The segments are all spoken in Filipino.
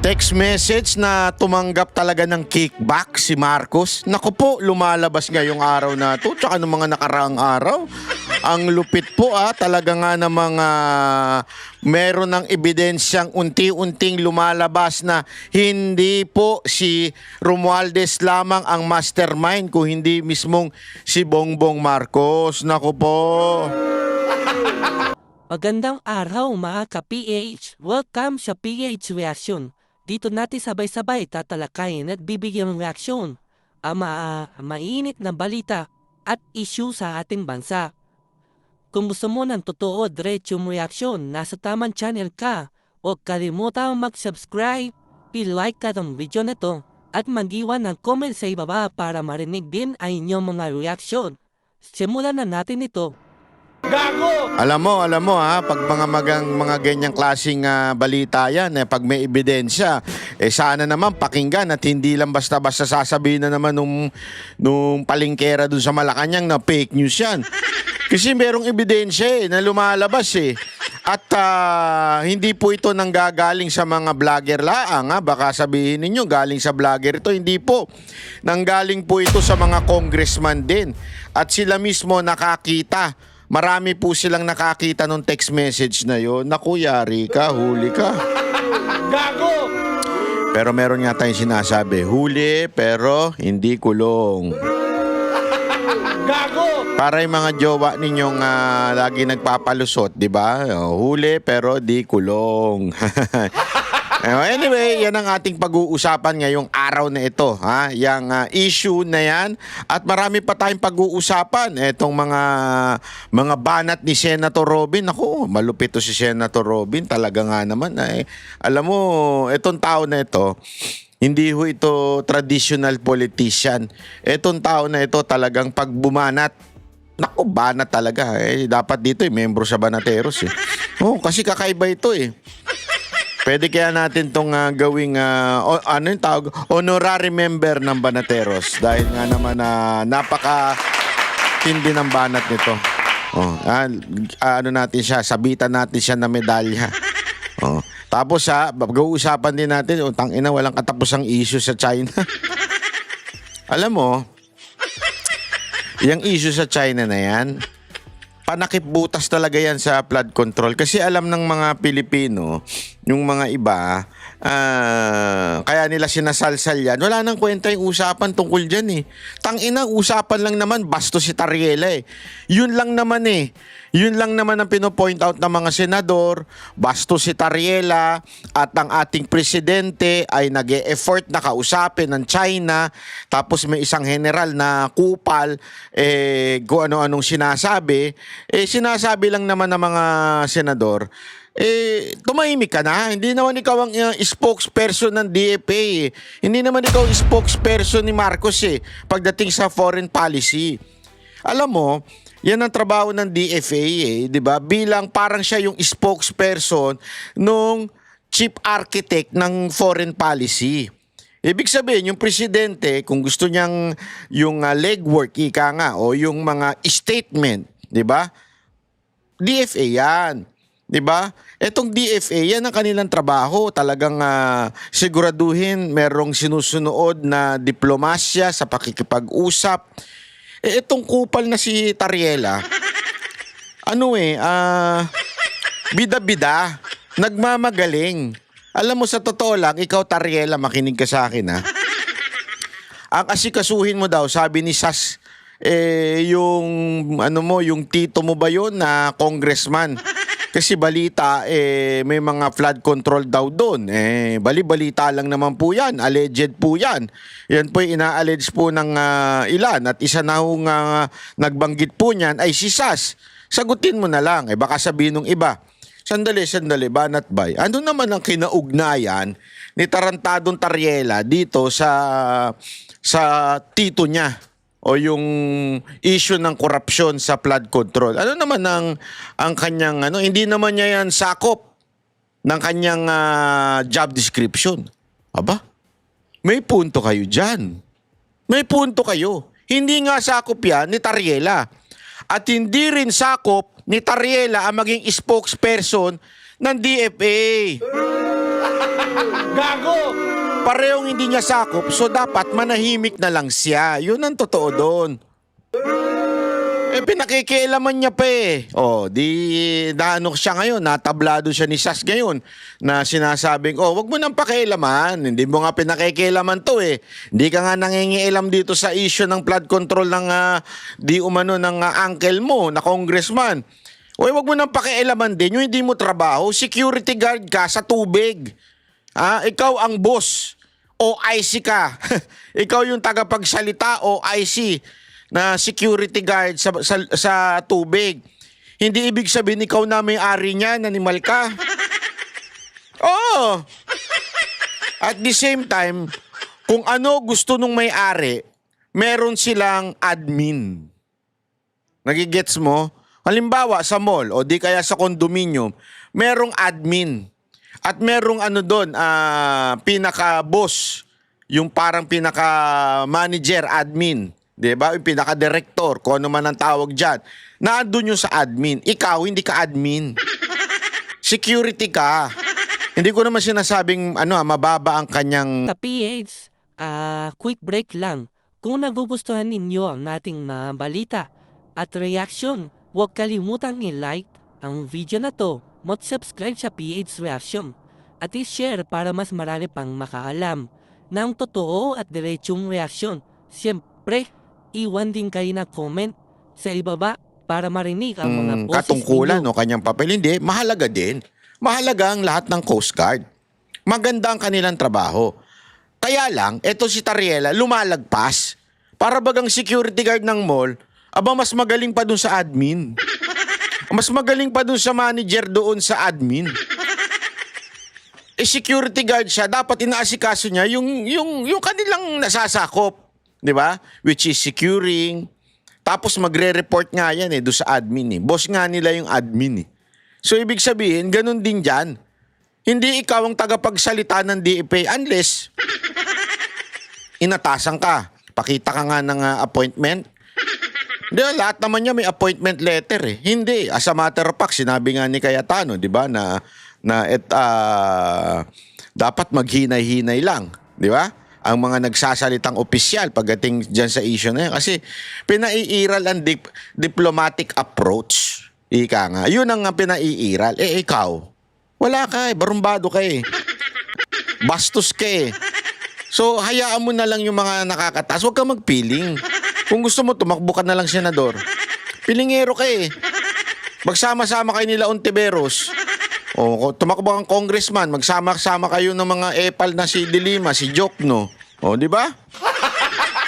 Text message na tumanggap talaga ng kickback si Marcos. Naku po, lumalabas ngayong araw na to, tsaka ng mga nakaraang araw. Ang lupit po talaga nga ng mga meron ng ebidensyang unti-unting lumalabas na hindi po si Romualdez lamang ang mastermind, kung hindi mismong si Bongbong Marcos. Naku po. Magandang araw mga ka-PH! Welcome sa PH Reaction. Dito natin sabay-sabay tatalakayin at bibigyan ng reaksyon ang mainit na balita at issue sa ating bansa. Kung gusto mo ng totoo diretsong reaksyon, nasa tamang channel ka. Huwag kalimutang mag-subscribe, i-like ka ng video na to at mag-iwan ng comment sa ibaba para marinig din ang inyong mga reaksyon. Simulan na natin ito. Gago! Alam mo pag mga ganyang klaseng balita yan, pag may ebidensya, sana naman pakinggan at hindi lang basta-basta sasabihin na naman nung palingkera dun sa Malacanang na fake news yan. Kasi merong ebidensya na lumalabas At hindi po ito nanggagaling sa mga vlogger laang. Baka sabihin ninyo galing sa vlogger ito. Hindi po. Nanggaling po ito sa mga congressman din. At sila mismo nakakita. Marami po silang nakakita nung text message na yon. Naku, yari ka, huli ka. Gago! Pero meron nga tayong sinasabi, huli pero hindi kulong. Gago! Para yung mga jowa ninyong lagi nagpapalusot, di ba? Huli pero di kulong. Anyway, yan ang ating pag-uusapan ngayong araw na ito. Yang issue na yan. At marami pa tayong pag-uusapan. Itong mga banat ni Senator Robin. Ako, malupit to si Senator Robin. Talaga nga naman. Alam mo, itong tao na ito, hindi ho ito traditional politician. Itong tao na ito talagang pagbumanat. Naku, banat talaga. Dapat dito membro sa Banateros. Kasi kakaiba ito Pwede kaya natin itong gawing, ano yung tawag? Honorary member ng Banateros. Dahil nga naman napaka-tindi ng banat nito. Ano natin siya, sabitan natin siya na medalya. Tapos pag-uusapan din natin, tangina, walang katapusang issue sa China. Alam mo, yung issue sa China na yan, panakip butas talaga yan sa flood control. Kasi alam ng mga Pilipino, yung mga iba, kaya nila sinasalsal yan. Wala nang kwenta yung usapan tungkol dyan Tangina, usapan lang naman, basto si Tariela Yun lang naman Yun lang naman ang pinopoint out ng mga senador, basto si Tariela at ang ating presidente ay nag-e-effort na kausapin ng China. Tapos may isang general na kupal, kung ano-anong sinasabi. Sinasabi lang naman ng mga senador, tumahimik ka na. Hindi naman ikaw ang spokesperson ng DFA Hindi naman ikaw ang spokesperson ni Marcos pagdating sa foreign policy. Alam mo, yan ang trabaho ng DFA di ba? Bilang parang siya yung spokesperson nung chief architect ng foreign policy. Ibig sabihin, yung presidente, kung gusto niyang yung legwork, ika nga, o yung mga statement, di ba? DFA yan. Di ba? Etong DFA, yan ang kanilang trabaho. Talagang siguraduhin merong sinusunod na diplomasya sa pakikipag-usap. Itong kupal na si Tariela, bida-bida, nagmamagaling. Alam mo, sa totoo lang, ikaw Tariela, makinig ka sa akin Ang asikasuhin mo daw, sabi ni Sas, yung tito mo ba yun na congressman? Kasi balita, may mga flood control daw doon. Bali-balita lang naman po yan. Alleged po yan. Yan po ina-allege po ng ilan. At isa na hong nagbanggit po niyan ay si Sas. Sagutin mo na lang. Baka sabihin ng iba, sandali, banat bay. Ano naman ang kinaugnayan ni Tarantadong Tariela dito sa tito niya? O yung issue ng korupsyon sa flood control. Ano naman ang kanyang hindi naman niya yan sakop ng kanyang job description. Aba? May punto kayo diyan. May punto kayo. Hindi nga sakop yan ni Tariela. At hindi rin sakop ni Tariela ang maging spokesperson ng DFA. Parehong hindi niya sakop, so dapat manahimik na lang siya. Yun ang totoo doon. Pinakikialaman niya pa eh. Di naano siya ngayon, natablado siya ni Sas ngayon na sinasabing, wag mo nang pakialaman. Hindi mo nga pinakikialaman to eh. Hindi ka nga nangingialam dito sa issue ng flood control ng di umano ng uncle mo na congressman. Wag mo nang pakialaman din. Yung hindi mo trabaho, security guard ka sa tubig. Ikaw ang boss. OIC ka. Ikaw yung tagapagsalita, OIC. Na security guard sa tubig. Hindi ibig sabihin ikaw na may-ari niyan, animal ka. Oo. At the same time, kung ano gusto nung may-ari, meron silang admin. Nagigets mo? Halimbawa sa mall o di kaya sa condominium, merong admin. At merong doon, pinaka-boss, yung parang pinaka-manager, admin. Diba? Yung pinaka-director, kung ano man ang tawag dyan. Naandun yung sa admin. Ikaw, hindi ka admin. Security ka. Hindi ko naman sinasabing mababa ang kanyang... Sa PH, quick break lang. Kung nagugustuhan ninyo ang ating mga balita at reaction, huwag kalimutang i-like ang video na to, mag-subscribe sa PH Reaction at i-share para mas marami pang makaalam ng totoo at diretsong reaksyon. Siyempre, iwan din kayo na comment sa ibaba para marinig ang mga boses katungkulan ninyo. o kanyang papel. Hindi, mahalaga din. Mahalaga ang lahat ng Coast Guard. Maganda ang kanilang trabaho. Kaya lang, eto si Tariela, lumalagpas. Para bagang security guard ng mall, mas magaling pa dun sa admin. Mas magaling pa dun sa manager doon sa admin. Security guard siya, dapat inaasikaso niya yung kanilang nasasakop. Di ba? Which is securing. Tapos magre-report nga yan doon sa admin. Boss nga nila yung admin. So ibig sabihin, ganun din dyan. Hindi ikaw ang tagapagsalita ng DFA unless inatasan ka. Pakita ka nga ng appointment. Hindi, lahat naman niya may appointment letter eh. Hindi. As a matter of fact, sinabi nga ni Cayetano, di ba, na dapat maghinay-hinay lang. Di ba? Ang mga nagsasalitang opisyal pagdating dyan sa issue na yan. Kasi pinaiiral ang diplomatic approach. Ika nga. Yun ang pinaiiral. Ikaw, wala ka barumbado ka bastos ka So, hayaan mo na lang yung mga nakakataas. Huwag kang magpiling. Kung gusto mo, tumakbo ka na lang senador. Pilingero ka Magsama-sama kayo nila Ontiveros. Tumakbo kang congressman, magsama-sama kayo ng mga epal na si Dilima, si Jokno. Di ba?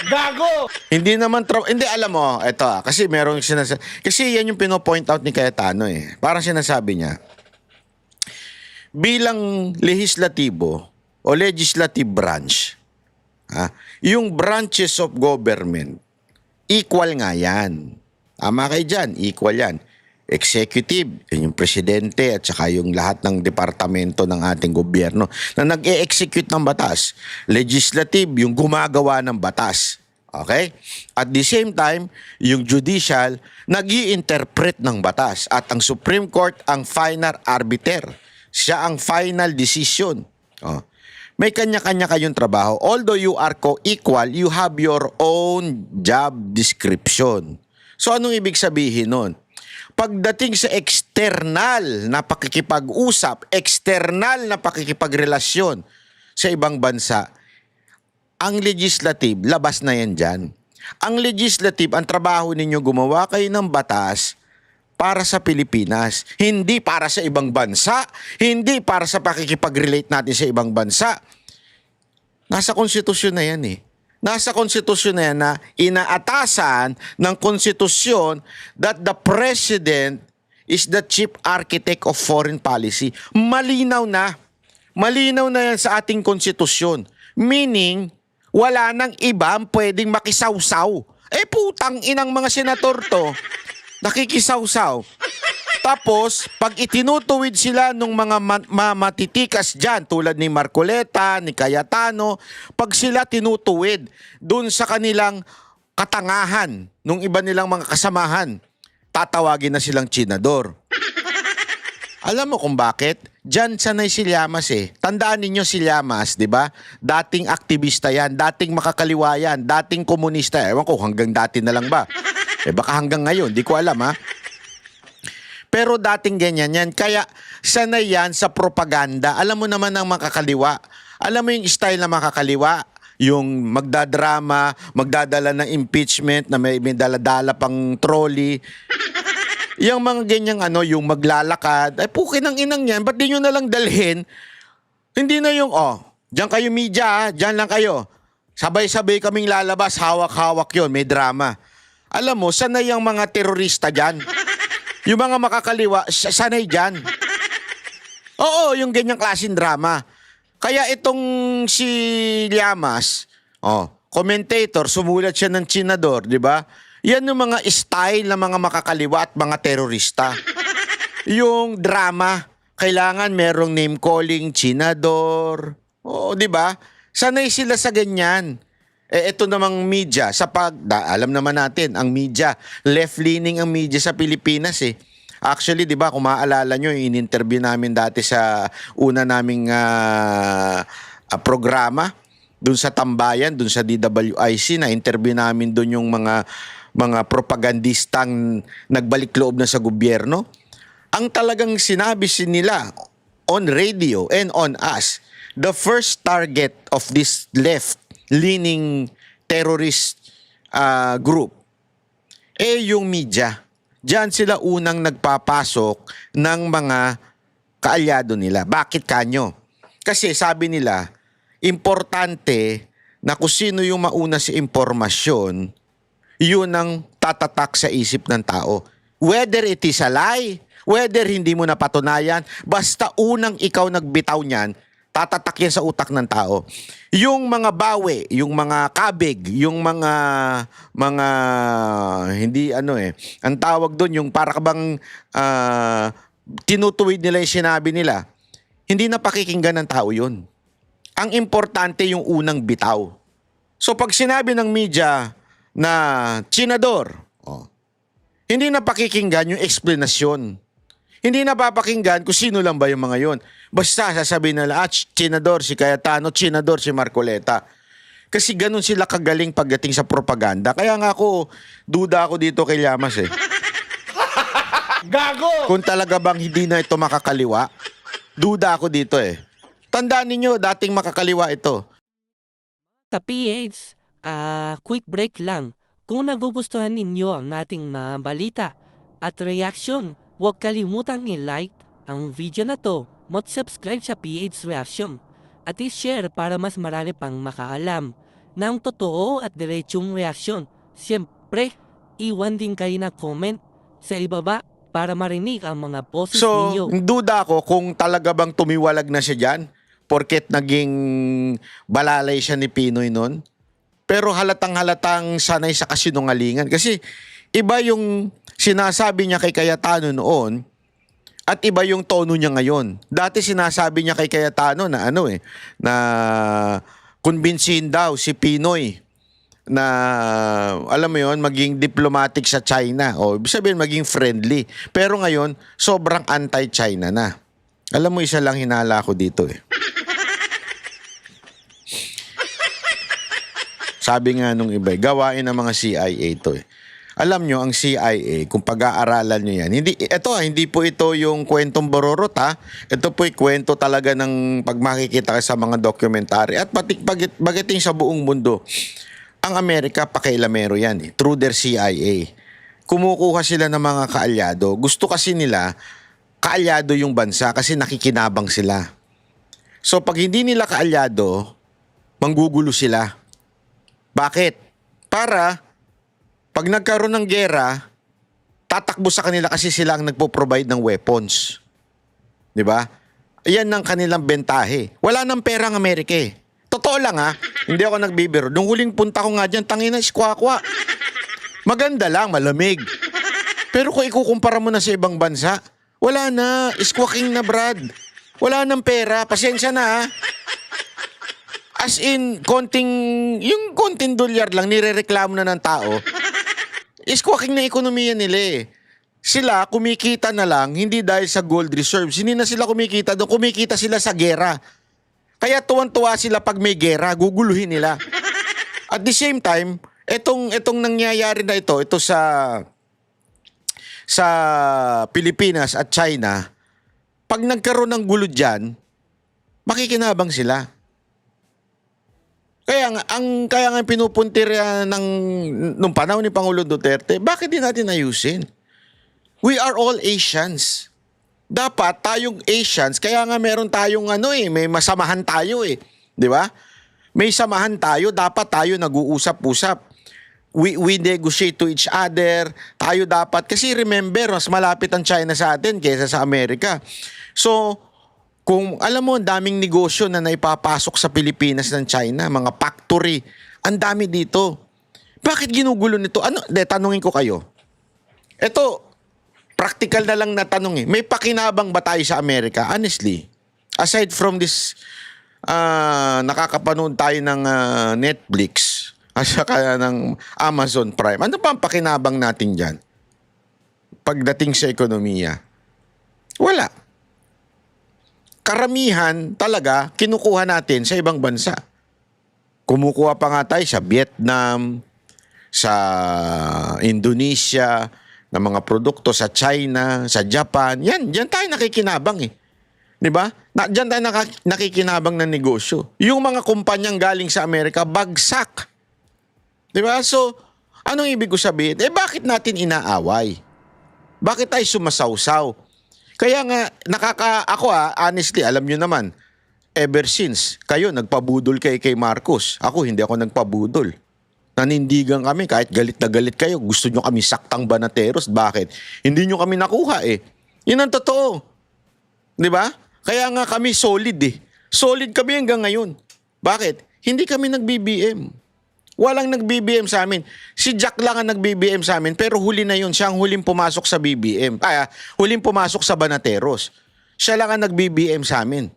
Gago! Hindi naman hindi, alam mo, eto kasi merong kasi yan yung pino-point out ni Cayetano Parang sinasabi niya, bilang legislatibo o legislative branch, yung branches of government, equal nga yan. Tama kayo dyan, equal yan. Executive, yung presidente at saka yung lahat ng departamento ng ating gobyerno na nag-e-execute ng batas. Legislative, yung gumagawa ng batas. Okay? At the same time, yung judicial, nag-i-interpret ng batas. At ang Supreme Court, ang final arbiter. Siya ang final decision. May kanya-kanya kayong trabaho. Although you are co-equal, you have your own job description. So anong ibig sabihin nun? Pagdating sa external na pakikipag-usap, external na pakikipagrelasyon sa ibang bansa, ang legislative, labas na yan dyan. Ang legislative, ang trabaho ninyo, gumawa kayo ng batas para sa Pilipinas. Hindi para sa ibang bansa, hindi para sa pakikipag-relate natin sa ibang bansa. Nasa konstitusyon na yan Nasa konstitusyon na yan na inaatasan ng konstitusyon that the president is the chief architect of foreign policy. Malinaw na. Malinaw na yan sa ating konstitusyon. Meaning, wala nang iba pwedeng makisawsaw. Putang inang mga senator to, nakikisawsaw. Tapos, pag itinutuwid sila ng mga matitikas dyan, tulad ni Marcoleta, ni Cayetano, pag sila tinutuwid dun sa kanilang katangahan, nung iba nilang mga kasamahan, tatawagin na silang tsinador. Alam mo kung bakit? Diyan sanay si Llamas eh. Tandaan ninyo si Llamas, di ba? Dating aktivista yan, dating makakaliwa yan, dating komunista. Ewan ko, hanggang dati na lang ba? Baka hanggang ngayon, di ko alam ha. Pero dating ganyan yan. Kaya sanay yan sa propaganda. Alam mo naman ang makakaliwa. Alam mo yung style na makakaliwa? Yung magdadrama, magdadala ng impeachment na may dala-dala pang trolley. Yung mga ganyang yung maglalakad, ay pukin ang inang yan, ba't di nyo nalang dalhin? Hindi na yung, dyan kayo media, dyan lang kayo. Sabay-sabay kaming lalabas, hawak-hawak yon, may drama. Alam mo, sanay yung mga terorista dyan. Yung mga makakaliwa, sanay dyan. Oo, yung ganyang klaseng drama. Kaya itong si Llamas, commentator, sumulat siya ng Chinador, di ba? Yan yung mga style ng mga makakaliwa at mga terorista. Yung drama, kailangan merong name calling, Chinador. Oo, di ba? Sanay sila sa ganyan. Ito namang media, alam naman natin, ang media, left-leaning ang media sa Pilipinas eh. Actually, di ba, kung maaalala nyo, in-interview namin dati sa una naming programa, dun sa Tambayan, dun sa DWIC, na-interview namin dun yung mga propagandistang nagbalik loob na sa gobyerno. Ang talagang sinabi nila on radio and on us, the first target of this left-leaning terrorist group, yung media. Diyan sila unang nagpapasok ng mga kaalyado nila. Bakit kanyo? Kasi sabi nila, importante na kung sino yung mauna sa impormasyon, yun ang tatatak sa isip ng tao. Whether it is a lie, whether hindi mo napatunayan, basta unang ikaw nagbitaw niyan, tatatak yan sa utak ng tao. Yung mga bawi, yung mga kabig, yung mga hindi ang tawag doon, yung para bang tinutuwid nila yung sinabi nila, hindi na pakikinggan ng tao yun. Ang importante yung unang bitaw. So pag sinabi ng media na Chinador, hindi na pakikinggan yung explanation. Hindi na papakinggan kung sino lang ba yung mga yon. Basta sasabihin nila, Chinador si Cayetano, Chinador si Marcoleta. Kasi ganun sila kagaling pagdating sa propaganda. Kaya nga duda ako dito kay Llamas eh. Gago! Kung talaga bang hindi na ito makakaliwa, duda ako dito eh. Tandaan ninyo, dating makakaliwa ito. Sa PH, quick break lang. Kung nagugustuhan ninyo ang ating mga balita at reaction, huwag kalimutang i-like ang video na to, mag-subscribe sa PH Reaction at i-share para mas marami pang makaalam ng totoo at diretsong reaksyon. Siyempre, iwan din kayo na comment sa ibaba para marinig ang mga boses So, ninyo. duda ako kung talaga bang tumiwalag na siya dyan porket naging balalay siya ni Pinoy nun. Pero halatang sanay sa kasinungalingan. Kasi iba yung sinasabi niya kay Cayetano noon at iba yung tono niya ngayon. Dati sinasabi niya kay Cayetano na na kumbinsihin daw si Pinoy na alam mo yon, maging diplomatic sa China. O ibig sabihin maging friendly. Pero ngayon, sobrang anti-China na. Alam mo, isa lang hinala ko dito eh. Sabi nga nung iba, gawain ng mga CIA to eh. Alam nyo, ang CIA, kung pag-aaralan nyo yan, hindi po ito yung kwentong bororot ha. Ito po yung kwento talaga ng pagmakikita sa mga dokumentary at pagdating sa buong mundo. Ang Amerika, pakailamero yan eh, through their CIA. Kumukuha sila ng mga kaalyado. Gusto kasi nila, kaalyado yung bansa kasi nakikinabang sila. So pag hindi nila kaalyado, manggugulo sila. Bakit? Para pag nagkaroon ng gera, tatakbo sa kanila kasi sila ang nagpo-provide ng weapons. 'Di ba? Ayan ang kanilang bentahe. Wala nang pera ang Amerika eh. Totoo lang ha. Hindi ako nagbibiro. Nung huling punta ko nga dyan, tangina, iskwakwa. Maganda lang, malamig. Pero kung ikukumpara mo na sa ibang bansa, wala na. Isquaking na, Brad. Wala nang pera. Pasensya na ha. As in, yung konting dolyar lang, nirereklamo na ng tao. Isquaking na ekonomiya nila eh. Sila kumikita na lang, hindi dahil sa gold reserves. Hindi na sila kumikita doon, kumikita sila sa gera. Kaya tuwan-tuwa sila pag may gera, guguluhin nila. At the same time, itong nangyayari na ito sa Pilipinas at China, pag nagkaroon ng gulo diyan, makikinabang sila. Kaya nga pinupuntir nung panahon ni Pangulong Duterte, bakit di natin ayusin? We are all Asians. Dapat tayong Asians, kaya nga meron tayong may masamahan tayo eh. 'Di ba? May samahan tayo, dapat tayo nag-uusap-usap. We negotiate to each other. Tayo dapat, kasi remember, mas malapit ang China sa atin kaysa sa Amerika. So, kung alam mo, ang daming negosyo na naipapasok sa Pilipinas ng China, mga factory, ang dami dito. Bakit ginugulo nito? Tanungin ko kayo. Ito, practical na lang na tanong eh. May pakinabang ba tayo sa Amerika? Honestly, aside from this, nakakapanood tayo ng Netflix, at saka ng Amazon Prime. Ano pa ang pakinabang natin dyan? Pagdating sa ekonomiya. Wala. Karamihan talaga kinukuha natin sa ibang bansa. Kumukuha pa nga tayo sa Vietnam, sa Indonesia, ng mga produkto sa China, sa Japan. Diyan tayo nakikinabang eh. 'Di ba? Diyan tayo nakikinabang ng negosyo. Yung mga kumpanyang galing sa Amerika, bagsak. 'Di ba? So, anong ibig ko sabihin? Bakit natin inaaway? Bakit tayo sumasawsaw? Kaya nga, ako honestly, alam nyo naman, ever since, kayo nagpabudol kay Marcos. Ako, hindi ako nagpabudol. Nanindigan kami, kahit galit na galit kayo. Gusto nyo kami saktang banateros. Bakit? Hindi nyo kami nakuha eh. Yun ang totoo. Di ba? Kaya nga kami solid eh. Solid kami hanggang ngayon. Bakit? Hindi kami nag-BBM. Walang nag-BBM sa amin. Si Jack lang ang nag-BBM sa amin, pero huli na yun. Siya ang huling pumasok sa BBM. Huling pumasok sa Banateros. Siya lang ang nag-BBM sa amin.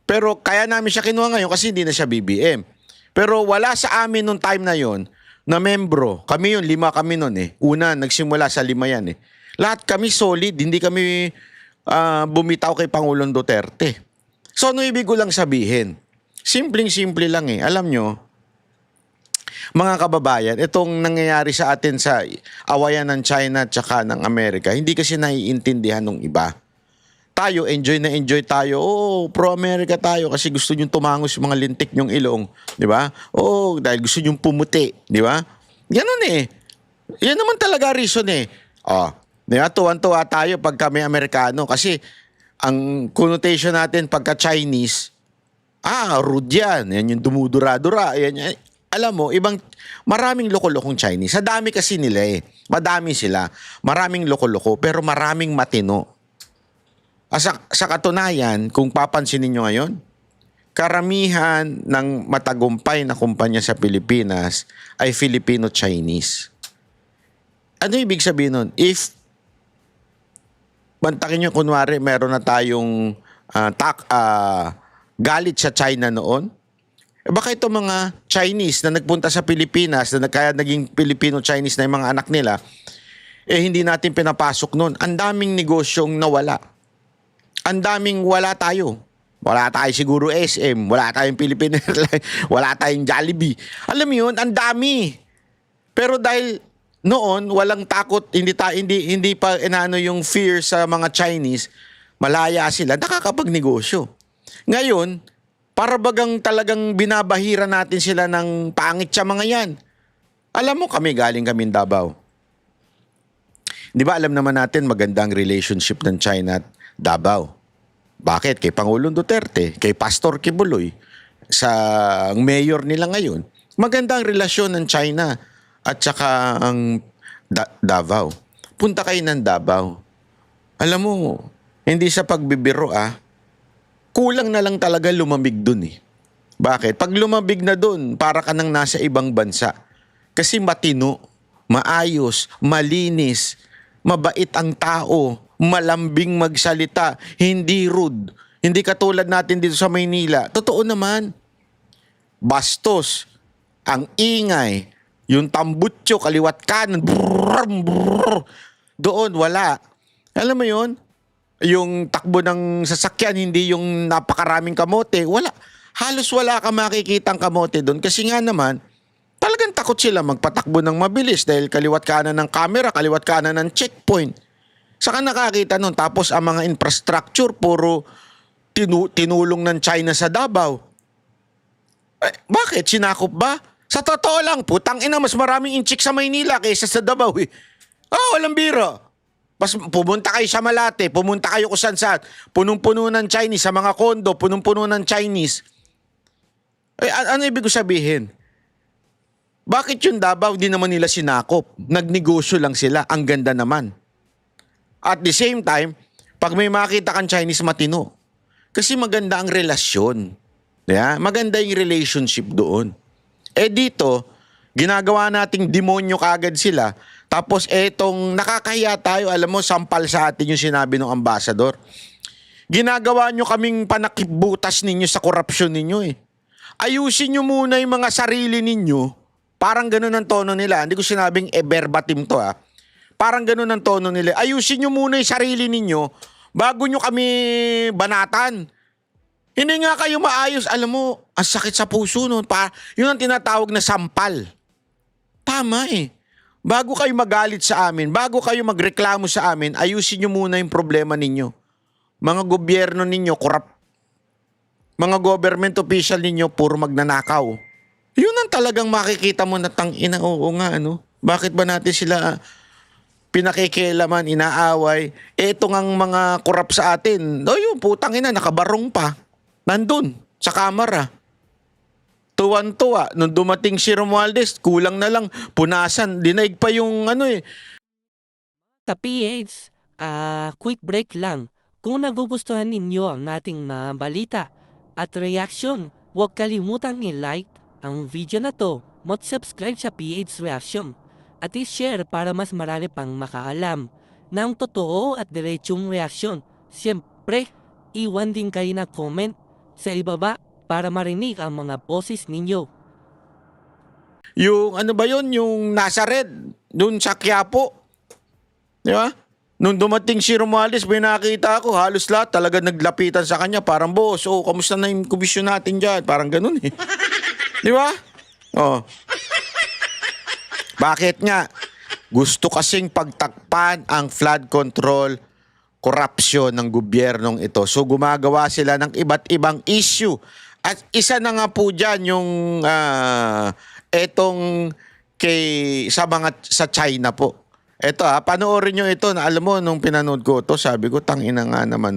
Pero kaya namin siya kinuha ngayon kasi hindi na siya BBM. Pero wala sa amin nung time na yon na membro. Kami yun, 5 kami nun eh. Una, nagsimula sa 5 yan eh. Lahat kami solid. Hindi kami bumitaw kay Pangulong Duterte. So ano ibig ko lang sabihin? Simpleng-simple lang eh. Alam nyo, mga kababayan, itong nangyayari sa atin sa awayan ng China at saka ng Amerika, hindi kasi naiintindihan ng iba. Tayo, enjoy na enjoy tayo. Pro-America tayo kasi gusto nyong tumangos yung mga lintik nyong ilong. Di ba? Dahil gusto nyong pumuti. Di ba? Ganun eh. Yan naman talaga reason eh. Di ba? Tuwan-tuwa tayo pag kami Amerikano kasi ang connotation natin pagka Chinese, rude yan. Yan yung dumudura-dura. Yan. Alam mo, maraming loko-lokong Chinese. Sa dami kasi nila eh. Madami sila. Maraming loko-loko, pero maraming matino. Sa katunayan, kung papansinin nyo ngayon, karamihan ng matagumpay na kumpanya sa Pilipinas ay Filipino-Chinese. Ano ibig sabihin nun? If, bantakin nyo, kunwari, meron na tayong galit sa China noon, baka itong mga Chinese na nagpunta sa Pilipinas, na kaya naging Filipino-Chinese na yung mga anak nila, hindi natin pinapasok noon. Ang daming negosyong nawala. Ang daming wala tayo. Wala tayo siguro SM, wala tayong Philippine Airlines, wala tayong Jollibee. Alam mo yun, ang dami. Pero dahil noon, walang takot, hindi pa inaano yung fear sa mga Chinese, malaya sila, nakakapagnegosyo. Ngayon, para bagang talagang binabahira natin sila ng pangit sa mga yan. Alam mo, galing kami Davao. Di ba alam naman natin magandang relationship ng China at Davao. Bakit? Kay Pangulong Duterte, kay Pastor Kibuloy, sa mayor nila ngayon. Magandang relasyon ng China at saka ang Davao. Punta kayo ng Davao. Alam mo, hindi sa pagbibiro kulang na lang talaga lumamig dun eh. Bakit? Pag lumamig na dun, para ka nang nasa ibang bansa. Kasi matino, maayos, malinis, mabait ang tao, malambing magsalita, hindi rude. Hindi katulad natin dito sa Maynila. Totoo naman. Bastos, ang ingay, yung tambutso, kaliwat kanan, brrr, brrr. Doon, wala. Alam mo yun? Yung takbo ng sasakyan, hindi yung napakaraming kamote. Wala. Halos wala ka makikitang kamote doon. Kasi nga naman, talagang takot sila magpatakbo ng mabilis dahil kaliwat kanan ng camera, kaliwat kanan ng checkpoint. Saka nakakita nun. Tapos ang mga infrastructure, puro tinulong ng China sa Davao. Bakit? Sinakop ba? Sa totoo lang, putang ina, mas maraming inchik sa Maynila kaysa sa Davao eh. Walang biro. Mas pumunta kayo sa Malate, pumunta kayo kung saan. Punong-puno ng Chinese, sa mga kondo, punong-puno ng Chinese. Ano ibig ko sabihin? Bakit yung Davao di naman nila sinakop? Nagnegosyo lang sila, ang ganda naman. At the same time, pag may makita kang Chinese, matino. Kasi maganda ang relasyon. Yeah? Maganda yung relationship doon. Dito, ginagawa nating demonyo kagad sila. Tapos etong nakakahiya tayo, alam mo, sampal sa atin yung sinabi ng ambasador. Ginagawa nyo kaming panakipbutas ninyo sa korupsyon ninyo eh. Ayusin nyo muna yung mga sarili ninyo. Parang ganun ang tono nila. Hindi ko sinabing verbatim to ah. Parang ganun ang tono nila. Ayusin nyo muna yung sarili ninyo bago nyo kami banatan. Hindi nga kayo maayos. Alam mo, ang sakit sa puso nun. Yun ang tinatawag na sampal. Tama eh. Bago kayo magalit sa amin, bago kayo magreklamo sa amin, ayusin nyo muna yung problema ninyo. Mga gobyerno ninyo, korap. Mga government official ninyo, puro magnanakaw. Yun ang talagang makikita mo na tangina, oo nga, ano? Bakit ba natin sila pinakikialaman, inaaway? Eto ngang mga korap sa atin, yung putang ina, nakabarong pa. Nandun, sa kamera. Tuwan-tuwa. Nung dumating si Romualdez, kulang na lang, punasan. Dinaig pa yung Sa PH, quick break lang. Kung nagugustuhan ninyo ang ating mga balita at reaction, huwag kalimutang i-like ang video na to, mag-subscribe sa PH Reaction at i-share para mas marami pang makaalam ng totoo at diretsong reaksyon. Siyempre, iwan din kayo na comment sa ibaba para marinig ang mga boses ninyo. yung ano ba yun, yung nasa red, dun sa Quiapo. Di ba? Nung dumating si Romualdez, may nakita ako, halos lahat talaga naglapitan sa kanya. Parang, boss, kamusta na yung komisyon natin dyan? Parang ganun eh. Di ba? Bakit nga? Gusto kasing pagtakpan ang flood control, korupsyon ng gobyernong ito. So gumagawa sila ng iba't ibang issue. At isa na nga po dyan yung etong sa China po. Ito panoorin nyo ito. Na, alam mo, nung pinanood ko ito, sabi ko, tangina nga naman.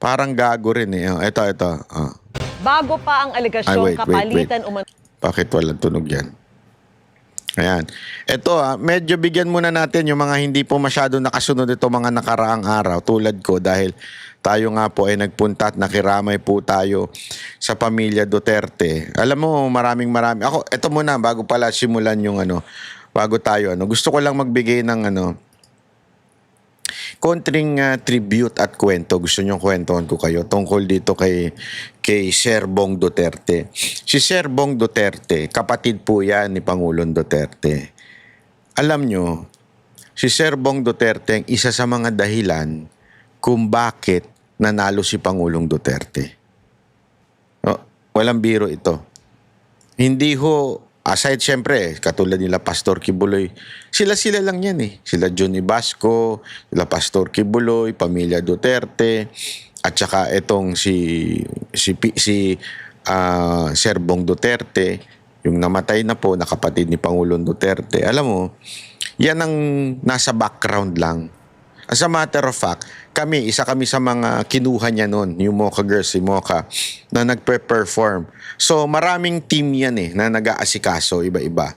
Parang gago rin eh. Ito. Bago pa ang Wait. aligasyon kapalitan Bakit walang tunog yan? Ayan. Ito medyo bigyan muna natin yung mga hindi po masyado nakasunod ito mga nakaraang araw tulad ko dahil tayo nga po ay nagpunta at nakiramay po tayo sa pamilya Duterte. Alam mo, marami. Ako, ito muna bago pala simulan yung bago tayo gusto ko lang magbigay ng konting tribute at kwento. Gusto nyo kwentuhan ko kayo tungkol dito kay Sir Bong Duterte. Si Sir Bong Duterte, kapatid po yan ni Pangulong Duterte. Alam nyo, si Sir Bong Duterte ang isa sa mga dahilan kung bakit nanalo si Pangulong Duterte. Walang biro ito. Hindi ho, aside syempre, katulad nila Pastor Kibuloy, sila lang yan eh. Sila Johnny Basco, sila Pastor Kibuloy, pamilya Duterte, at saka itong si Sir Bong Duterte, yung namatay na po na kapatid ni Pangulong Duterte. Alam mo, yan ang nasa background lang. As a matter of fact, isa kami sa mga kinuha niya noon, yung Mocha Girls, si Mocha, na nagpe-perform. So maraming team yan na nag-aasikaso, iba-iba.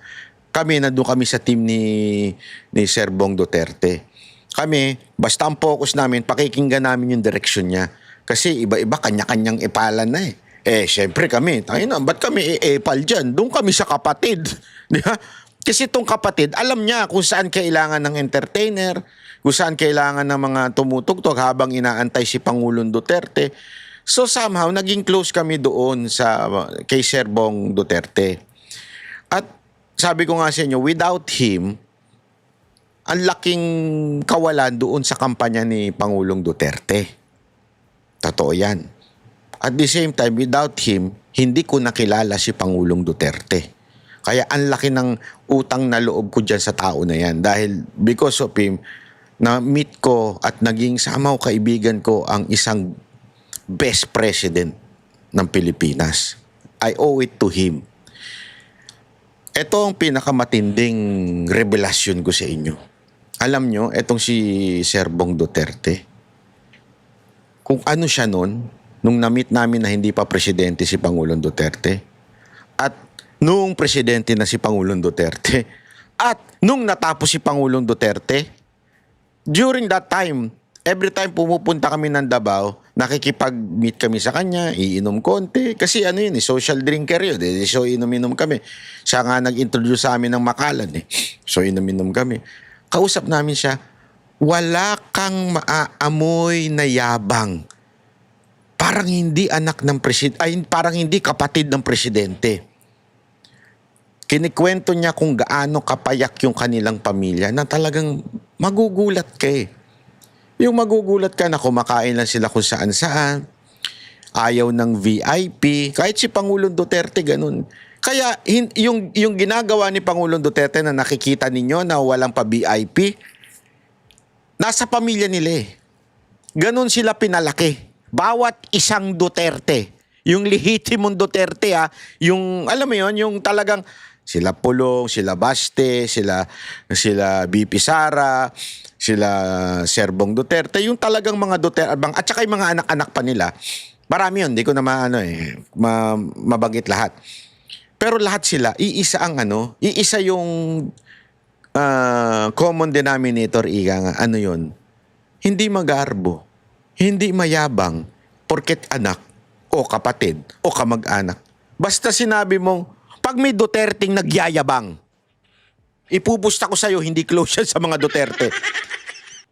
Nandun kami sa team ni Sir Bong Duterte. Basta ang focus namin, pakikinggan namin yung direksyon niya. Kasi iba-iba, kanya-kanyang ipalan na syempre kami, ba't kami epal dyan? Doon kami sa kapatid. Di ba? Kasi itong kapatid, alam niya kung saan kailangan ng entertainer, kung saan kailangan ng mga tumutugtog habang inaantay si Pangulong Duterte. So somehow, naging close kami doon kay Sir Bong Duterte. At sabi ko nga sa inyo, without him, ang laking kawalan doon sa kampanya ni Pangulong Duterte. Totoo yan. At the same time, without him, hindi ko nakilala si Pangulong Duterte. Kaya ang laki ng utang na loob ko dyan sa tao na yan. Dahil because of him, na-meet ko at naging samaw kaibigan ko ang isang best president ng Pilipinas. I owe it to him. Ito ang pinakamatinding revelasyon ko sa inyo. Alam nyo, etong si Sir Bong Duterte, kung ano siya noon, nung na-meet namin na hindi pa presidente si Pangulong Duterte, at nung presidente na si Pangulong Duterte, at nung natapos si Pangulong Duterte, during that time, every time pumupunta kami ng Davao, nakikipag-meet kami sa kanya, iinom konti. Kasi ano yun, social drinker yun. So inom-inom kami. Siya nga nag-introduce sa amin ng makalan. So inom-inom kami. Kausap namin siya, wala kang maaamoy na yabang. Parang hindi anak ng presidente, ay parang hindi kapatid ng presidente. Kinikwento niya kung gaano kapayak yung kanilang pamilya na talagang magugulat ka eh. Yung magugulat ka na kumakain lang sila kung saan-saan, ayaw ng VIP, kahit si Pangulong Duterte ganun. Kaya yung ginagawa ni Pangulong Duterte na nakikita ninyo na walang pa VIP, nasa pamilya nila eh. Ganun sila pinalaki. Bawat isang Duterte, yung lehitimong Duterte yung alam mo yon, yung talagang sila Pulong, sila Baste, sila BP Sara, sila Sir Bong Duterte, yung talagang mga Duterte, at saka yung mga anak-anak pa nila. Marami yun, hindi ko na mabanggit lahat. Pero lahat sila, iisa yung common denominator, ano yun? Hindi magarbo, hindi mayabang, porket anak, o kapatid, o kamag-anak. Basta sinabi mong, pag may Duterteng nagyayabang, ipupusta ko sa'yo, hindi close yan sa mga Duterte.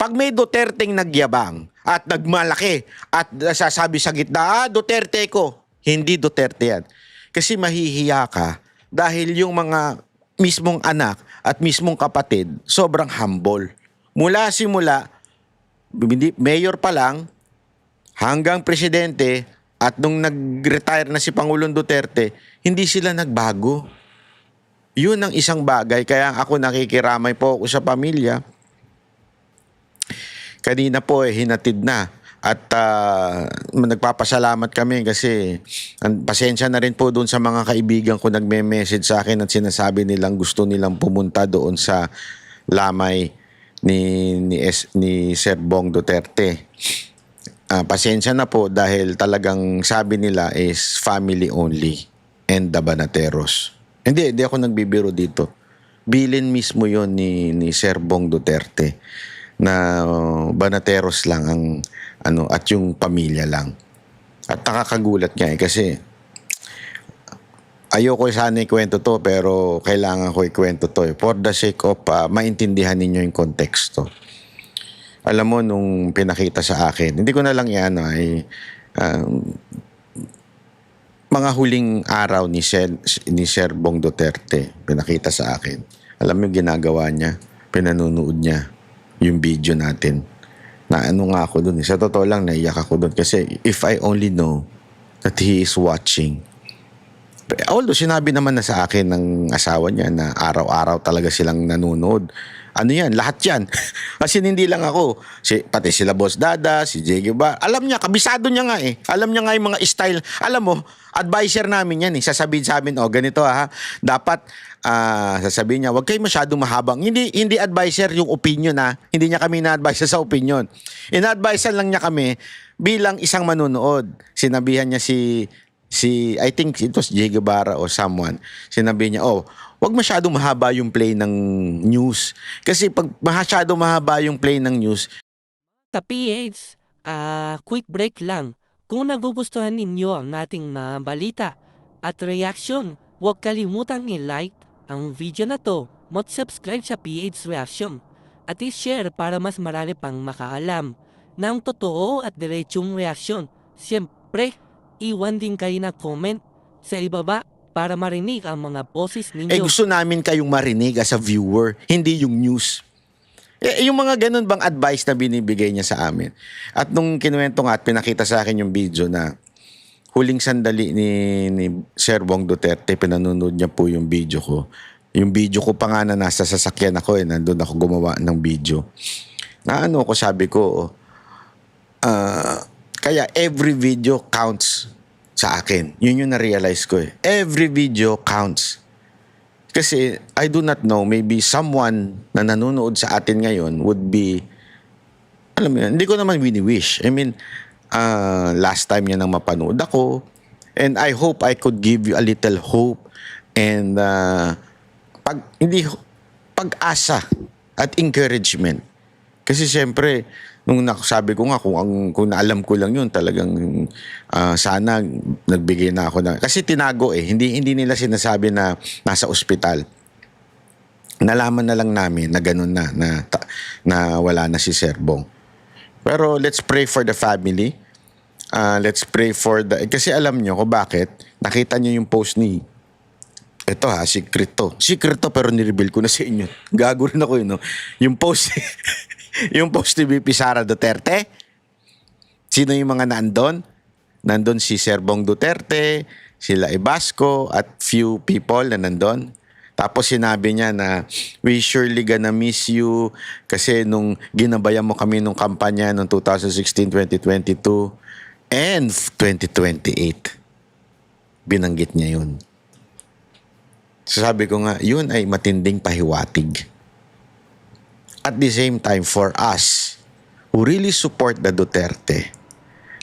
Pag may Duterteng nagyabang at nagmalaki at sasabi sa gitna, Duterte ko, hindi Duterte yan. Kasi mahihiya ka dahil yung mga mismong anak at mismong kapatid, sobrang humble. Mula simula, mayor pa lang, hanggang presidente, at nung nag-retire na si Pangulong Duterte, hindi sila nagbago. Yun ang isang bagay. Kaya ako nakikiramay po ako sa pamilya. Kanina po hinatid na. At nagpapasalamat kami kasi pasensya na rin po doon sa mga kaibigan ko nagme-message sa akin at sinasabi nilang gusto nilang pumunta doon sa lamay ni Sir Bong Duterte. Pasensya na po dahil talagang sabi nila is family only and the Banateros. Hindi ako nagbibiro dito. Bilin mismo yon ni Sir Bong Duterte na Banateros lang ang at yung pamilya lang. At nakakagulat nga kasi ayoko sana ikwento to pero kailangan ko ikwento to for the sake of maintindihan ninyo yung konteksto. Alam mo, nung pinakita sa akin, hindi ko na lang yan mga huling araw ni Sir Bong Duterte, pinakita sa akin. Alam mo yung ginagawa niya, pinanunood niya yung video natin. Na nga ako dun. Sa totoo lang, naiyak ako dun. Kasi if I only know that he is watching. Although sinabi naman na sa akin ng asawa niya na araw-araw talaga silang nanonood. Ano yan? Lahat yan. Kasi hindi lang ako. Pati sila Boss Dada, si J.G. Bar. Alam niya, kabisado niya nga eh. Alam niya nga yung mga style. Alam mo, advisor namin yan eh. Sasabihin sa amin, ganito dapat sasabihin niya, wag kayo masyadong mahabang. Hindi advisor yung opinion Hindi niya kami na-advisor sa opinion. In-advisor lang niya kami bilang isang manunood. Sinabihan niya si I think it was J. Guevara or someone. Sinabi niya, wag masyadong mahaba yung play ng news. Kasi pag masyadong mahaba yung play ng news, Sa PH, quick break lang. Kung nagugustuhan ninyo ang ating mga balita at reaction, huwag kalimutang i-like ang video na to, mag-subscribe sa PH Reaction at i-share para mas marami pang makaalam ng totoo at diretsong reaksyon. Siyempre, iwan din kayo na comment sa ibaba para marinig ang mga boses ninyo. gusto namin kayong marinig as a viewer, hindi yung news. Yung mga ganun bang advice na binibigay niya sa amin. At nung kinuwento nga at pinakita sa akin yung video na huling sandali ni Sir Bong Duterte, pinanonood niya po yung video ko. Yung video ko pa nga na nasa sasakyan ako nandun ako gumawa ng video. Na ano ko, sabi ko, kaya every video counts sa akin. Yun yung na-realize ko Every video counts. Kasi I do not know, maybe someone na nanonood sa atin ngayon would be, alam mo yun, hindi ko naman wini-wish. I mean, last time niya nang mapanood ako, and I hope I could give you a little hope and pag-asa at encouragement. Kasi siyempre, nung sabi ko nga, kung naalam ko lang yun, talagang sana nagbigay na ako na. Kasi tinago hindi nila sinasabi na nasa ospital. Nalaman na lang namin na ganun na wala na si Sir Bong. Pero let's pray for the family. Let's pray for kasi alam nyo kung bakit. Nakita nyo yung post ni, ito secret to pero nireveal ko na sa inyo. Gago rin ako yung post yung post ni VP Sara Duterte. Sino yung mga nandun? Nandun si Sir Bong Duterte, sila Ibasco at few people na nandun. Tapos sinabi niya na we surely gonna miss you kasi nung ginabayan mo kami nung kampanya noong 2016, 2022 and 2028. Binanggit niya yun. So sabi ko nga, yun ay matinding pahiwatig. At the same time, for us who really support the Duterte,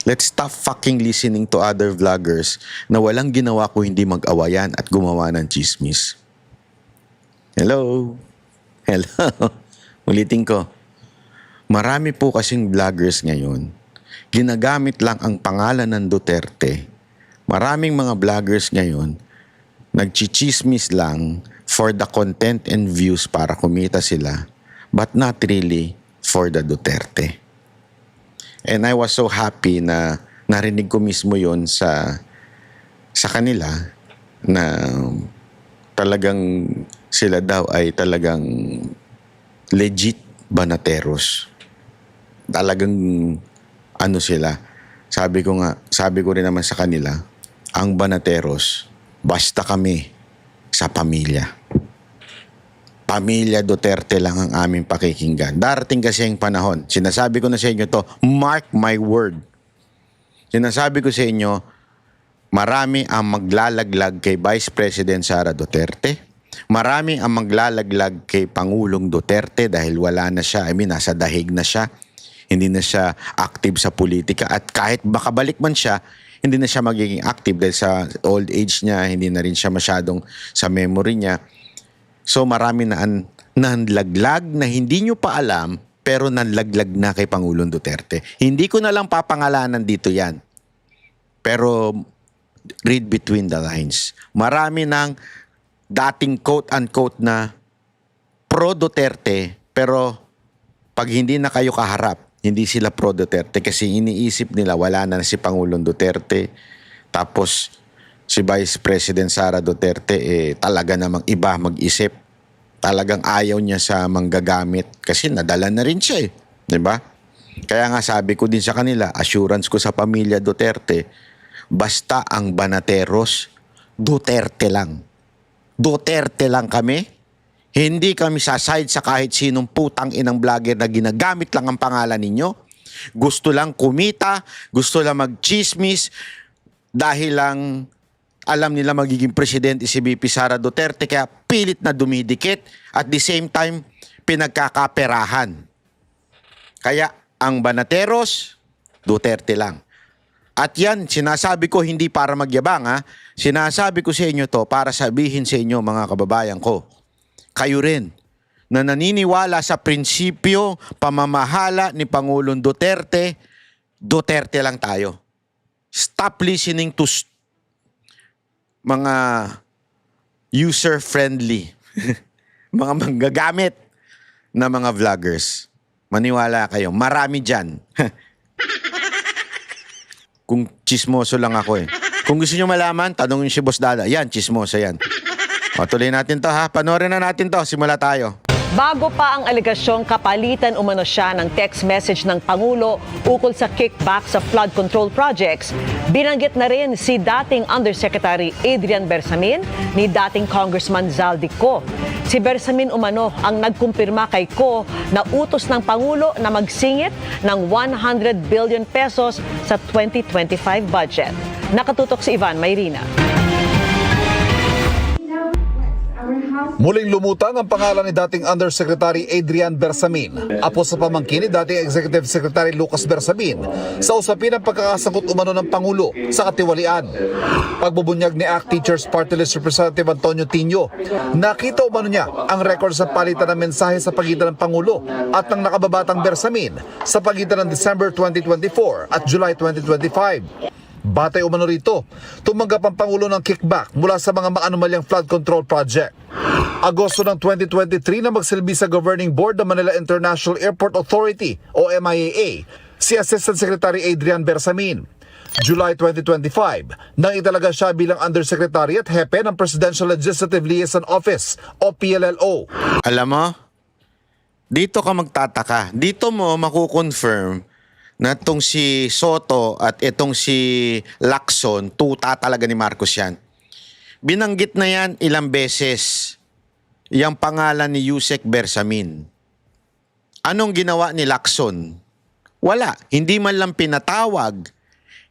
let's stop fucking listening to other vloggers na walang ginawa ko hindi mag-awayan at gumawa ng chismis. Hello? Ulitin ko. Marami po kasing vloggers ngayon, ginagamit lang ang pangalan ng Duterte. Maraming mga vloggers ngayon, nagchichismis lang for the content and views para kumita sila, but not really for the Duterte. And I was so happy na narinig ko mismo yon sa kanila na talagang sila daw ay talagang legit banateros. Talagang ano sila. Sabi ko rin naman sa kanila, ang banateros, basta kami sa pamilya. Pamilya Duterte lang ang aming pakikinggan. Darating kasi ang panahon. Sinasabi ko na sa inyo to, mark my word. Sinasabi ko sa inyo, marami ang maglalaglag kay Vice President Sara Duterte. Marami ang maglalaglag kay Pangulong Duterte dahil wala na siya. Nasa dahig na siya. Hindi na siya active sa politika. At kahit makabalik man siya, hindi na siya magiging active dahil sa old age niya. Hindi na rin siya masyadong sa memory niya. So marami na nanlaglag na hindi nyo pa alam pero nanlaglag na kay Pangulong Duterte. Hindi ko na lang papangalanan dito yan. Pero read between the lines. Marami ng dating quote-unquote na pro-Duterte pero pag hindi na kayo kaharap, hindi sila pro-Duterte kasi iniisip nila wala na si Pangulong Duterte. Tapos si Vice President Sara Duterte talaga namang iba mag-isip. Talagang ayaw niya sa manggagamit kasi nadala na rin siya 'di ba? Kaya nga sabi ko din sa kanila, assurance ko sa pamilya Duterte, basta ang banateros Duterte lang. Duterte lang kami. Hindi kami saside sa kahit sinong putang inang vlogger na ginagamit lang ang pangalan ninyo. Gusto lang kumita, gusto lang magchismis dahil lang alam nila magiging presidente si VP Sara Duterte kaya pilit na dumidikit at the same time pinagkakaperahan. Kaya ang banateros, Duterte lang. At yan, sinasabi ko hindi para magyabang Sinasabi ko sa inyo to para sabihin sa inyo mga kababayan ko. Kayo rin na naniniwala sa prinsipyo, pamamahala ni Pangulong Duterte, Duterte lang tayo. Stop listening to mga user-friendly, mga manggagamit na mga vloggers. Maniwala kayo, marami dyan. Kung chismoso lang ako Kung gusto nyo malaman, tanongin si Boss Dada. Yan, chismoso yan. O, tuloy natin to Panoorin na natin to. Simula tayo. Bago pa ang alegasyong kapalitan umano siya ng text message ng Pangulo ukol sa kickback sa flood control projects, binanggit na rin si dating Undersecretary Adrian Bersamin ni dating Congressman Zaldi Co. Si Bersamin umano ang nagkumpirma kay Co na utos ng Pangulo na magsingit ng 100 billion pesos sa 2025 budget. Nakatutok si Ivan Mayrina. Muling lumutang ang pangalan ni dating Undersecretary Adrian Bersamin, apo sa pamangkin ni dating Executive Secretary Lucas Bersamin, sa usapin ng pagkakasangkot umano ng Pangulo sa katiwalian. Pagbubunyag ni ACT Teachers Party List Representative Antonio Tino, nakita umano niya ang record sa palitan ng mensahe sa pagitan ng Pangulo at ng nakababatang Bersamin sa pagitan ng December 2024 at July 2025. Batay umano rito, tumanggap ang Pangulo ng kickback mula sa mga maanomalyang flood control project. Agosto ng 2023 na magsilbi sa Governing Board ng Manila International Airport Authority o MIAA si Assistant Secretary Adrian Bersamin. July 2025, nang italaga siya bilang Undersecretary at Hepe ng Presidential Legislative Liaison Office o PLLO. Alam mo, dito ka magtataka. Dito mo makukonfirm na itong si Soto at itong si Lacson, tuta talaga ni Marcos yan. Binanggit na yan ilang beses, yung pangalan ni Yusek Bersamin. Anong ginawa ni Lacson? Wala. Hindi man lang pinatawag.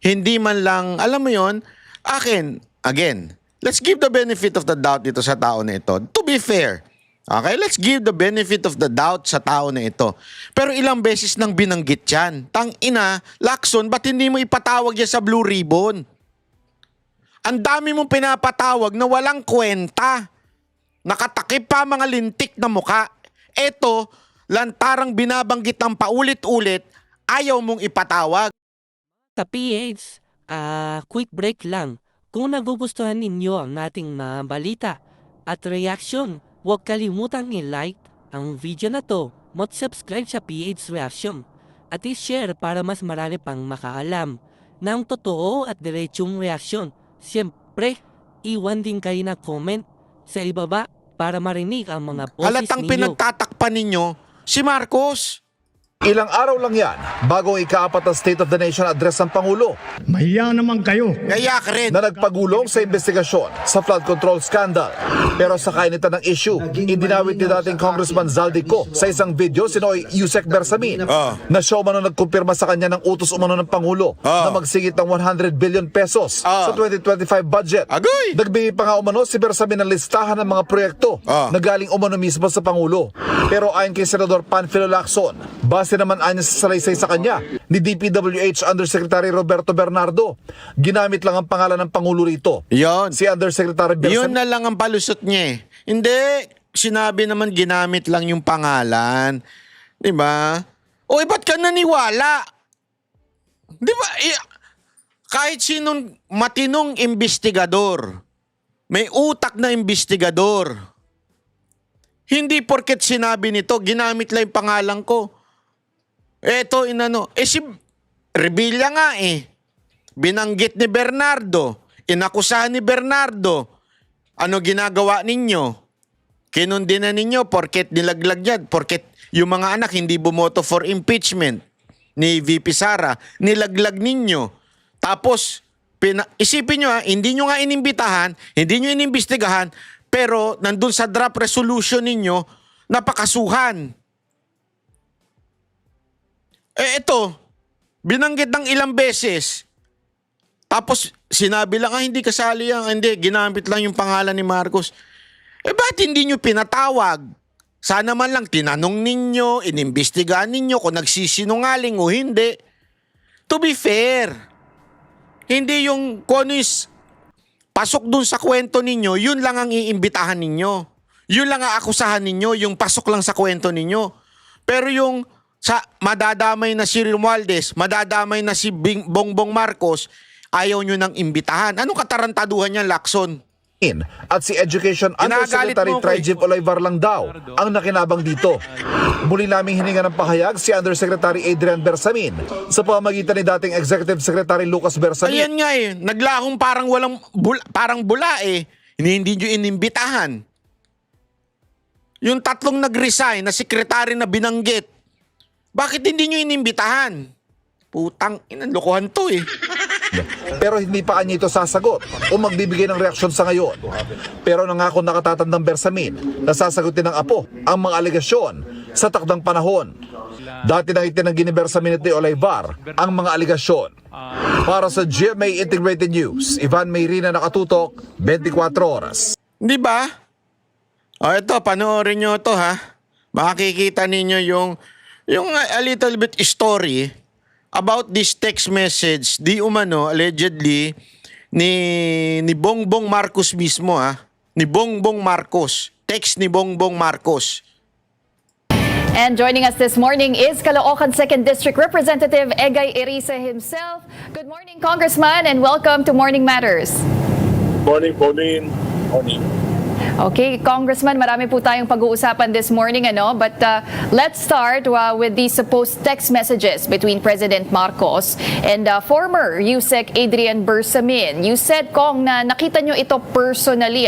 Hindi man lang, alam mo yon, akin, again, let's give the benefit of the doubt dito sa tao na ito. To be fair, okay, let's give the benefit of the doubt sa tao na ito. Pero ilang beses nang binanggit yan. Tang ina, Lacson, ba't hindi mo ipatawag yan sa Blue Ribbon? Ang dami mong pinapatawag na walang kwenta. Nakatakip pa mga lintik na muka. Eto, lantarang binabanggit ng paulit-ulit, ayaw mong ipatawag. Sa PH, quick break lang. Kung nagugustuhan ninyo ang ating mga balita at reaction, huwag kalimutang i-like ang video na to, mag-subscribe sa PH Reaction at i-share para mas marami pang makaalam ng totoo at diretsong reaksyon. Siyempre, iwan din kayo na comment sa ibaba para marinig ang mga boses Halatang ninyo. pinagtatakpan ninyo si Marcos. Ilang araw lang yan bago ang ika-4 na State of the Nation address ng Pangulo Mahiya naman kayo. Gaya ka rin. na nagpagulong sa investigasyon sa flood control scandal. Pero sa kainitan ng issue, idinawit ni dating Congressman Zaldi Co sa isang video sinoy Yusek Bersamin na siya umano nagkumpirma sa kanya ng utos umano ng Pangulo na magsingit ng 100 billion pesos sa 2025 budget. Agoy! Nagbigay pa nga umano si Bersamin ng listahan ng mga proyekto na galing umano mismo sa Pangulo. Pero ayon kay Senador Panfilo Lacson, base naman anya sa salaysay sa kanya ni DPWH Undersecretary Roberto Bernardo, ginamit lang ang pangalan ng Pangulo rito. Yon. Si Undersecretary Yun Bersamin na lang ang palusot niya eh. Hindi, sinabi naman ginamit lang yung pangalan. Di ba? O ba't ka naniwala? Di ba? Kahit sinong matinong investigador, may utak na investigador, hindi porket sinabi nito, ginamit lang yung pangalan ko. Eto, inano. Si Revilla nga eh. Binanggit ni Bernardo. Inakusahan ni Bernardo. Ano ginagawa ninyo? Kinundi na ninyo porket nilaglag yan. Porket yung mga anak hindi bumoto for impeachment ni VP Sara. Nilaglag ninyo. Tapos, isipin nyo hindi nyo nga inimbitahan, hindi nyo inimbestigahan, pero nandun sa draft resolution ninyo, napakasuhan. Ito, binanggit ng ilang beses. Tapos, sinabi lang, hindi kasali yan. Hindi, ginamit lang yung pangalan ni Marcos. Ba't hindi nyo pinatawag? Sana man lang tinanong ninyo, inimbestigahan ninyo kung nagsisinungaling o hindi. To be fair, hindi yung kung ano is pasok dun sa kwento ninyo, yun lang ang iimbitahan ninyo. Yun lang ang akusahan ninyo, yung pasok lang sa kwento ninyo. Pero yung sa madadamay na si Romualdez, madadamay na si Bongbong Marcos, ayaw nyo nang imbitahan. Anong katarantaduhan niyan, Lacson? at si Education Ginagalit Undersecretary mo ko Trijib Olivar lang daw ang nakinabang dito. Muli naming hininga ng pahayag si Undersecretary Adrian Bersamin sa pamamagitan ni dating Executive Secretary Lucas Bersamin. Ayan nga eh, naglahong parang walang parang bula eh. Hindi nyo inimbitahan. yung 3 nag-resign na sekretary na binanggit, bakit hindi nyo inimbitahan? Putang, inanlokohan to eh. Pero hindi pa kanya ito sasagot o magbibigay ng reaksyon sa ngayon. Pero nangako nakatatandang Bersamin na sasagutin ng apo ang mga alegasyon sa takdang panahon. Dati nang itinanggi ni Bersamin at ni Olivar ang mga alegasyon. Para sa GMA Integrated News, Ivan Mayrina, nakatutok, 24 oras. Di ba? O ito, panoorin nyo to ha. Makikita ninyo yung a little bit story about this text message, di umano, allegedly, ni Bongbong Marcos mismo ha. Ni Bongbong Marcos. Text ni Bongbong Marcos. And joining us this morning is Caloocan 2nd District Representative Egay Eriza himself. Good morning, Congressman, and welcome to Morning Matters. Morning, Pauline. Morning. Okay, Congressman, marami po tayong pag-uusapan this morning, but let's start with the supposed text messages between President Marcos and former USEC Adrian Bersamin. You said, Kong, na nakita nyo ito personally,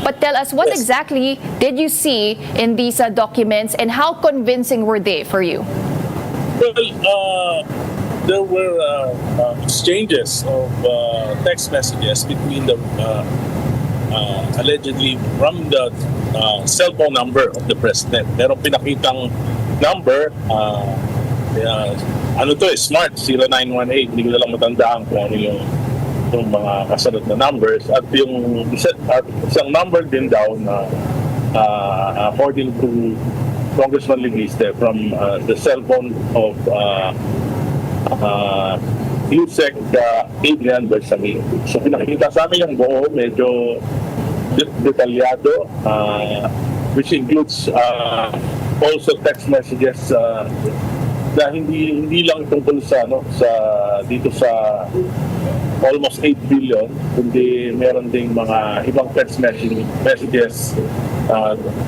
but tell us what exactly did you see in these documents and how convincing were they for you? Well, there were exchanges of text messages between the allegedly from the cell phone number of the president. Merong pinakitang number, smart, 0918. Hindi ko na lang matandaan kung ano yung mga kasunod na numbers. At yung isang number din daw na according to Congressman Leguiste from the cell phone of USEC Adrian Bersamin. So pinakita sa amin yung buo, medyo detalyado, which includes also text messages na hindi lang tungkol sa dito sa almost 8 billion, kundi meron ding mga ibang text messages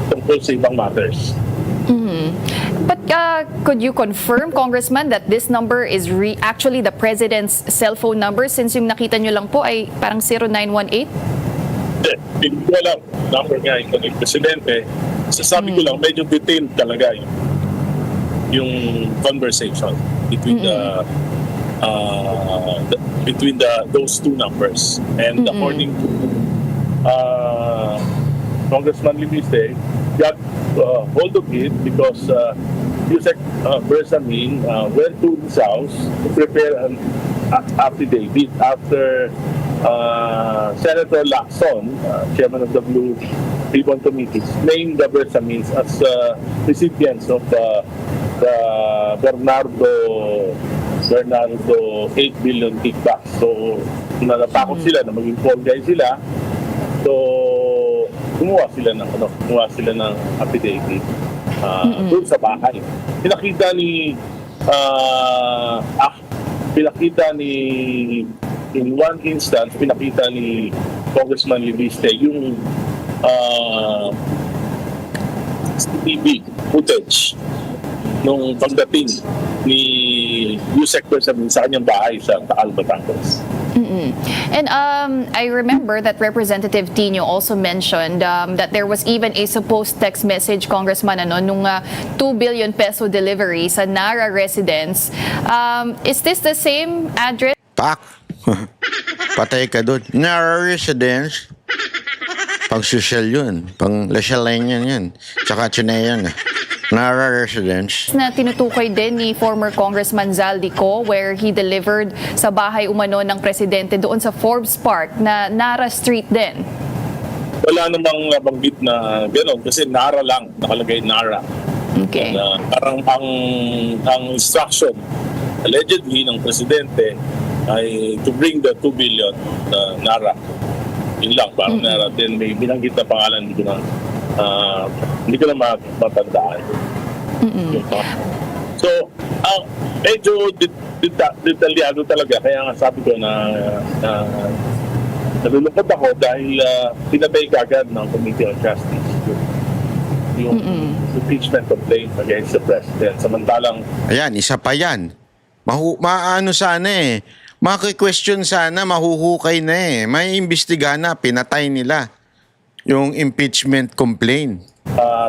tungkol sa ibang matters. But could you confirm, Congressman, that this number is actually the President's cell phone number since yung nakita nyo lang po ay parang 0918? Hindi ko alam. Number nga yung presidente. Sasabi ko lang, medyo detailed talaga yung conversation between those two numbers. And according to Congressman Leguiste, got hold of it because Yusek Bersamin went to his house to prepare an affidavit after Senator Lacson, chairman of the Blue Ribbon Committee, named the Bersamins as recipients of the Bernardo 8 billion kickback. So, natatakot sila na maging fall guy sila. So, gumawa sila ng affidavit doon sa bahay. Pinakita ni in one instance, pinakita ni Congressman Leguiste yung CCTV footage nung pagdating ni USEC Bersamin sa kanyang bahay sa Taal, Batangas. And I remember that Representative Tino also mentioned that there was even a supposed text message, Congressman, nung 2 billion peso delivery sa Nara residence. Is this the same address? Pak! Patay ka doon. Nara residence. Pang social yun. Pang lasyalayan yan. Tsaka Chineyan. Nara residence. Na tinutukoy din ni former Congressman Zaldico where he delivered sa bahay umano ng presidente doon sa Forbes Park na Nara Street din. Wala namang nabanggit na gano'n kasi Nara lang, nakalagay Nara. Okay. Parang ang instruction allegedly ng presidente ay to bring the 2 billion Nara. Yun lang, parang Nara. Then may binanggit na pangalan dito na hindi ko na matandaan. So, medyo detalyado talaga. Kaya nga sabi ko na nalulungkot ako dahil pinatay kagad ng Committee on Justice yung impeachment complaint against the President. Samantalang... Ayan, isa pa yan. Maano sana eh. Maki-question sana, mahuhukay na eh. May imbestigahan na, pinatay nila yung impeachment complaint.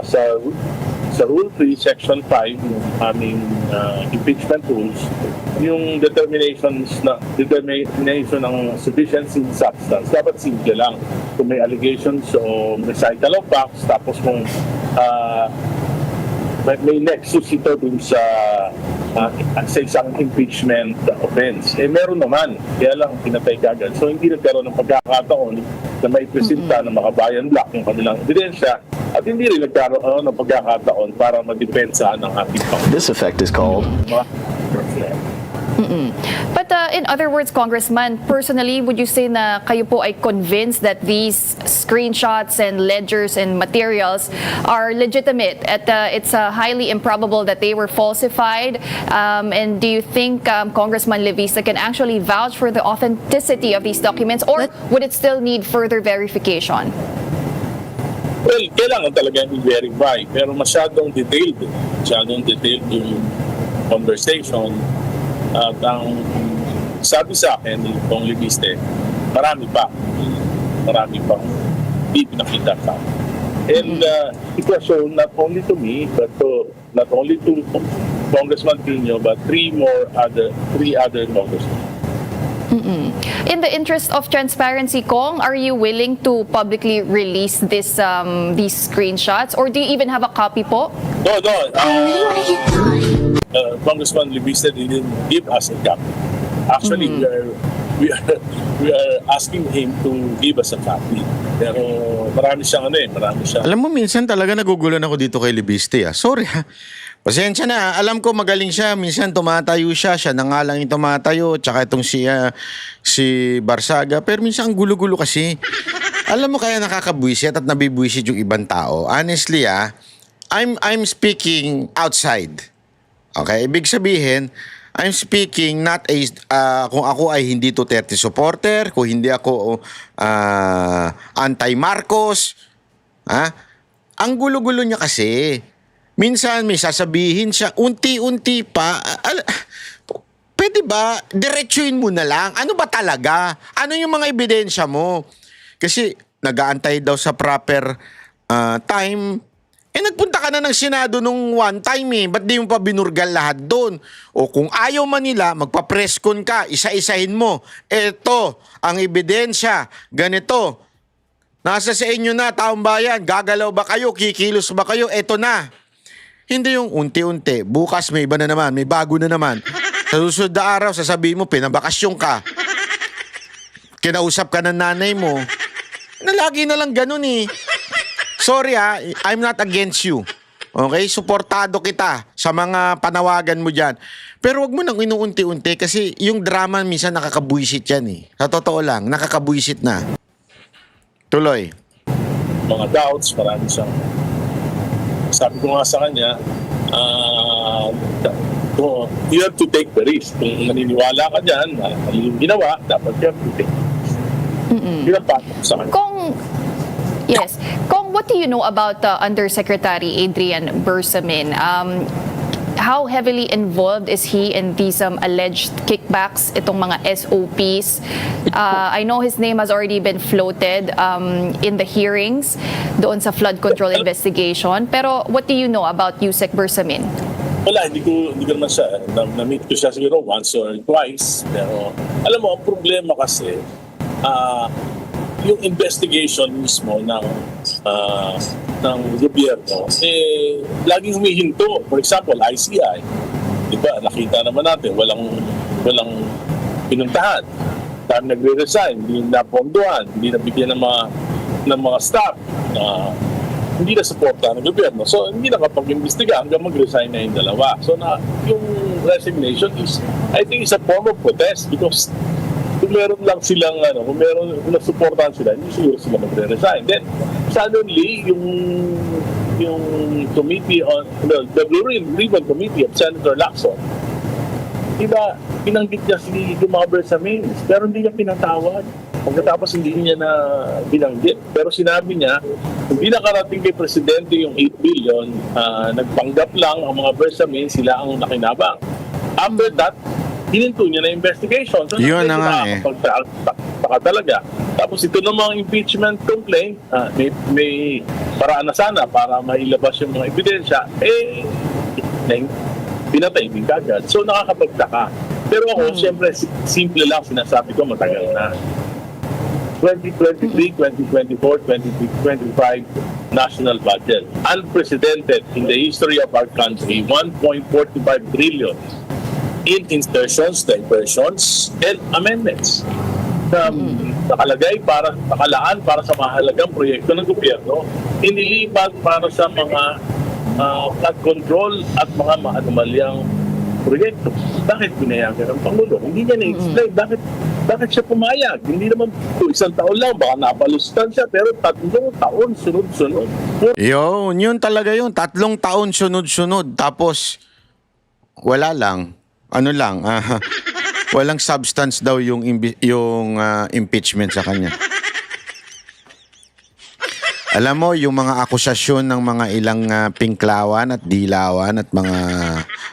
sa Rule 3, Section 5, yung aming impeachment rules, yung determination ng sufficiency in substance, dapat simple lang. Kung may allegations o recital of facts, tapos kung may nexus ito dun sa isang impeachment offense. Meron naman, kaya lang pinatay kagad. So hindi nagkaroon ng pagkakataon na may presenta ng makabayan black yung kanilang ebidensya at hindi rin nagkaroon ng pagkakataon para madepensahan ng ating This effect is called But in other words, Congressman, personally, would you say na kayo po ay convinced that these screenshots and ledgers and materials are legitimate at it's highly improbable that they were falsified? And do you think Congressman Levista can actually vouch for the authenticity of these documents, or would it still need further verification? Well, kailangan talaga i-verify, pero masyadong detailed yung conversation. At ang sabi sa akin ni Kong Leviste, marami pang hindi pinakita sa akin. And it was shown not only to me, but not only to Congressman Pino, but three other congressmen. In the interest of transparency, Kong, are you willing to publicly release these screenshots, or do you even have a copy po? No. Congressman Leviste didn't give us a copy. Actually, we are asking him to give us a copy. Pero marami siyang Alam mo, minsan talaga nagugulan ako dito kay Leviste. Sorry ha. Pasensya na. Alam ko magaling siya. Minsan tumatayo siya. Siya na nga lang yung tumatayo. Tsaka itong si Barsaga. Pero minsan ang gulo-gulo kasi. Alam mo kaya nakakabwisit at nabibwisit yung ibang tao. Honestly I'm speaking outside. Okay? Ibig sabihin, I'm speaking not kung ako ay hindi Duterte supporter, kung hindi ako anti-Marcos. Ang gulo-gulo niya kasi. Minsan may sasabihin siya, unti-unti pa. Pwede ba, diretsuin mo na lang? Ano ba talaga? Ano yung mga ebidensya mo? Kasi nag-aantay daw sa proper time. Nagpunta ka na ng Senado nung one time Ba't di mo pa binurgal lahat doon? O kung ayaw man nila, magpa-press-con ka, isa-isahin mo. Eto, ang ebidensya, ganito. Nasa sa inyo na, taong bayan, gagalaw ba kayo, kikilos ba kayo, eto na. Hindi yung unti-unti, bukas may iba na naman, may bago na naman. Sa susunod na araw, sasabihin mo, pinabakasyon ka. Kinausap ka ng nanay mo. Lagi na lang ganun Sorry I'm not against you. Okay? Suportado kita sa mga panawagan mo dyan. Pero wag mo nang inuunti-unti kasi yung drama minsan nakakabwisit yan Sa totoo lang, nakakabwisit na. Tuloy. Mga doubts, marami siyang sabi ko nga sa kanya, you have to take the risk. Kung naniniwala ka dyan, yung ginawa, dapat you have to take the risk. Yun ang patok sa kanya. Yes. Kong, what do you know about Undersecretary Adrian Bersamin? How heavily involved is he in these alleged kickbacks, itong mga SOPs? I know his name has already been floated in the hearings doon sa flood control investigation. Pero what do you know about Yusek Bersamin? Wala, hindi ko naman siya. Na-meet ko siya siguro once or twice. Pero alam mo, ang problema kasi, yung investigation mismo ng gobyerno laging humihinto. For example, ICI, di ba? Nakita naman natin walang pinuntahan. Dahil nagre-resign, hindi napondohan, hindi nabigyan ng mga staff hindi na suporta ng gobyerno. So hindi nakapag-imbestiga hanggang mag-resign na yung dalawa. So yung resignation is, I think, is a form of protest because kung meron lang silang kung nasuportahan sila, hindi siguro sila magre-resign. Then suddenly yung committee on the Blue Ribbon Committee of Senator Lacson, diba, pinanggit niya si mga Bersamin, pero hindi niya pinatawad. Pagkatapos hindi niya na binanggit. Pero sinabi niya, hindi nakarating kay Presidente yung 8 billion, nagpanggap lang ang mga Bersamin, sila ang nakinabang. After that, hininto niya na investigation. So, yun na nga Pagkataka talaga. Tapos ito namang impeachment complaint, may paraan na sana para mailabas yung mga ebidensya, pinatay din kagad. So nakakapagtaka. Pero ako, siyempre, simple lang sinasabi ko, matagal na. 2023, 2024, 2025 national budget. Unprecedented in the history of our country, 1.45 trillion in insertions, diversions, and amendments. Nakalaan para sa mahalagang proyekto ng gobyerno, inilipat para sa mga flood control at mga maanumalyang proyekto. Bakit pinayagan ng Pangulo? Hindi niya na-explain. Bakit siya pumayag? Hindi naman isang taon lang, baka napalustan siya, pero 3 taon sunod-sunod. Yun talaga yun. 3 taon sunod-sunod. Tapos, wala lang. Walang substance daw yung impeachment sa kanya. Alam mo, yung mga akusasyon ng mga ilang pinklawan at dilawan at mga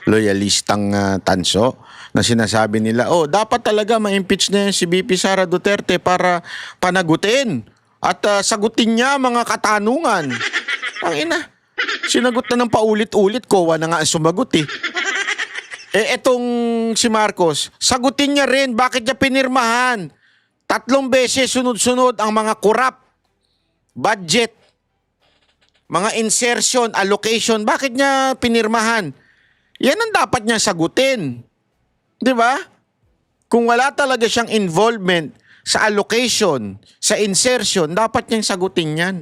loyalistang tanso na sinasabi nila, dapat talaga ma-impeach na yan si VP Sara Duterte para panagutin at sagutin niya mga katanungan. Ang ina, sinagot na ng paulit-ulit, kowa na nga ang sumagot eh. Etong si Marcos, sagutin niya rin bakit niya pinirmahan 3 beses sunod-sunod ang mga corrupt budget, mga insertion, allocation, bakit niya pinirmahan? Yan ang dapat niya sagutin. 'Di ba? Kung wala talaga siyang involvement sa allocation, sa insertion, dapat niyang sagutin yan.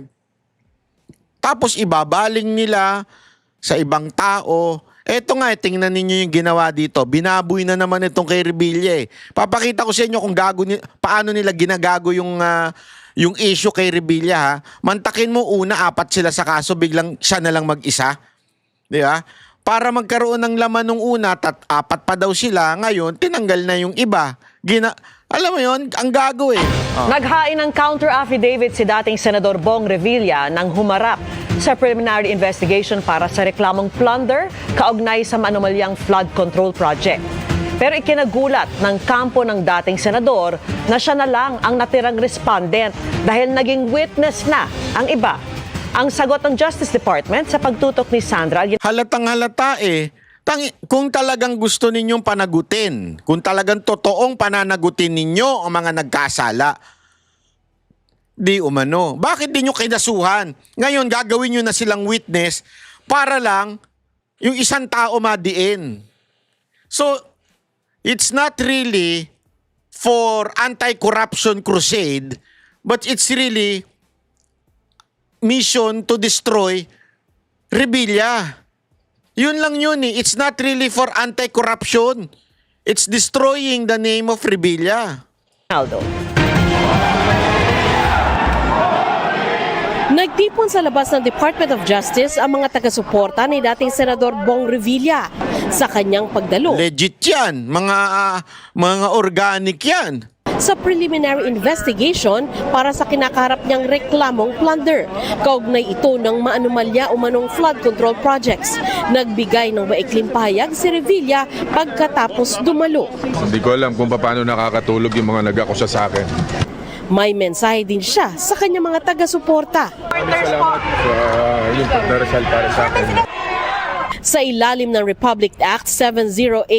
Tapos ibabaling nila sa ibang tao. Eto nga, tingnan ninyo yung ginawa dito. Binaboy na naman itong kay Revilla. Papakita ko sa inyo kung paano nila ginagago yung issue kay Revilla. Ha? Mantakin mo una, 4 sila sa kaso, biglang siya na lang mag-isa. Di ba? Para magkaroon ng laman nung una, 4 pa daw sila. Ngayon, tinanggal na yung iba. Alam mo yun, ang gago eh. Naghain ng counter affidavit si dating Senador Bong Revilla nang humarap sa preliminary investigation para sa reklamong plunder kaugnay sa maanumalyang flood control project. Pero ikinagulat ng kampo ng dating senador na siya na lang ang natirang respondent dahil naging witness na ang iba. Ang sagot ng Justice Department sa pagtutok ni Sandra. Halatang halata eh. Kung talagang gusto ninyong panagutin, kung talagang totoong pananagutin ninyo ang mga nagkasala, di umano. Bakit di nyo kinasuhan? Ngayon, gagawin nyo na silang witness para lang yung isang tao madiin. So, it's not really for anti-corruption crusade, but it's really mission to destroy Revilla. Yun lang yun eh. It's not really for anti-corruption. It's destroying the name of Revilla. Aldo. Nagtipon sa labas ng Department of Justice ang mga taga-suporta ni dating Senador Bong Revilla sa kanyang pagdalo. Legit yan. Mga organic yan. Sa preliminary investigation para sa kinakaharap niyang reklamong plunder. Kaugnay ito ng maanumalya o manong flood control projects. Nagbigay ng maikling pahayag si Revilla pagkatapos dumalo. Hindi ko alam kung paano nakakatulog yung mga nag-akusa sa akin. May mensahe din siya sa kanyang mga taga-suporta. Salamat sa yung pagdarasal para sa akin. Sa ilalim ng Republic Act 7080,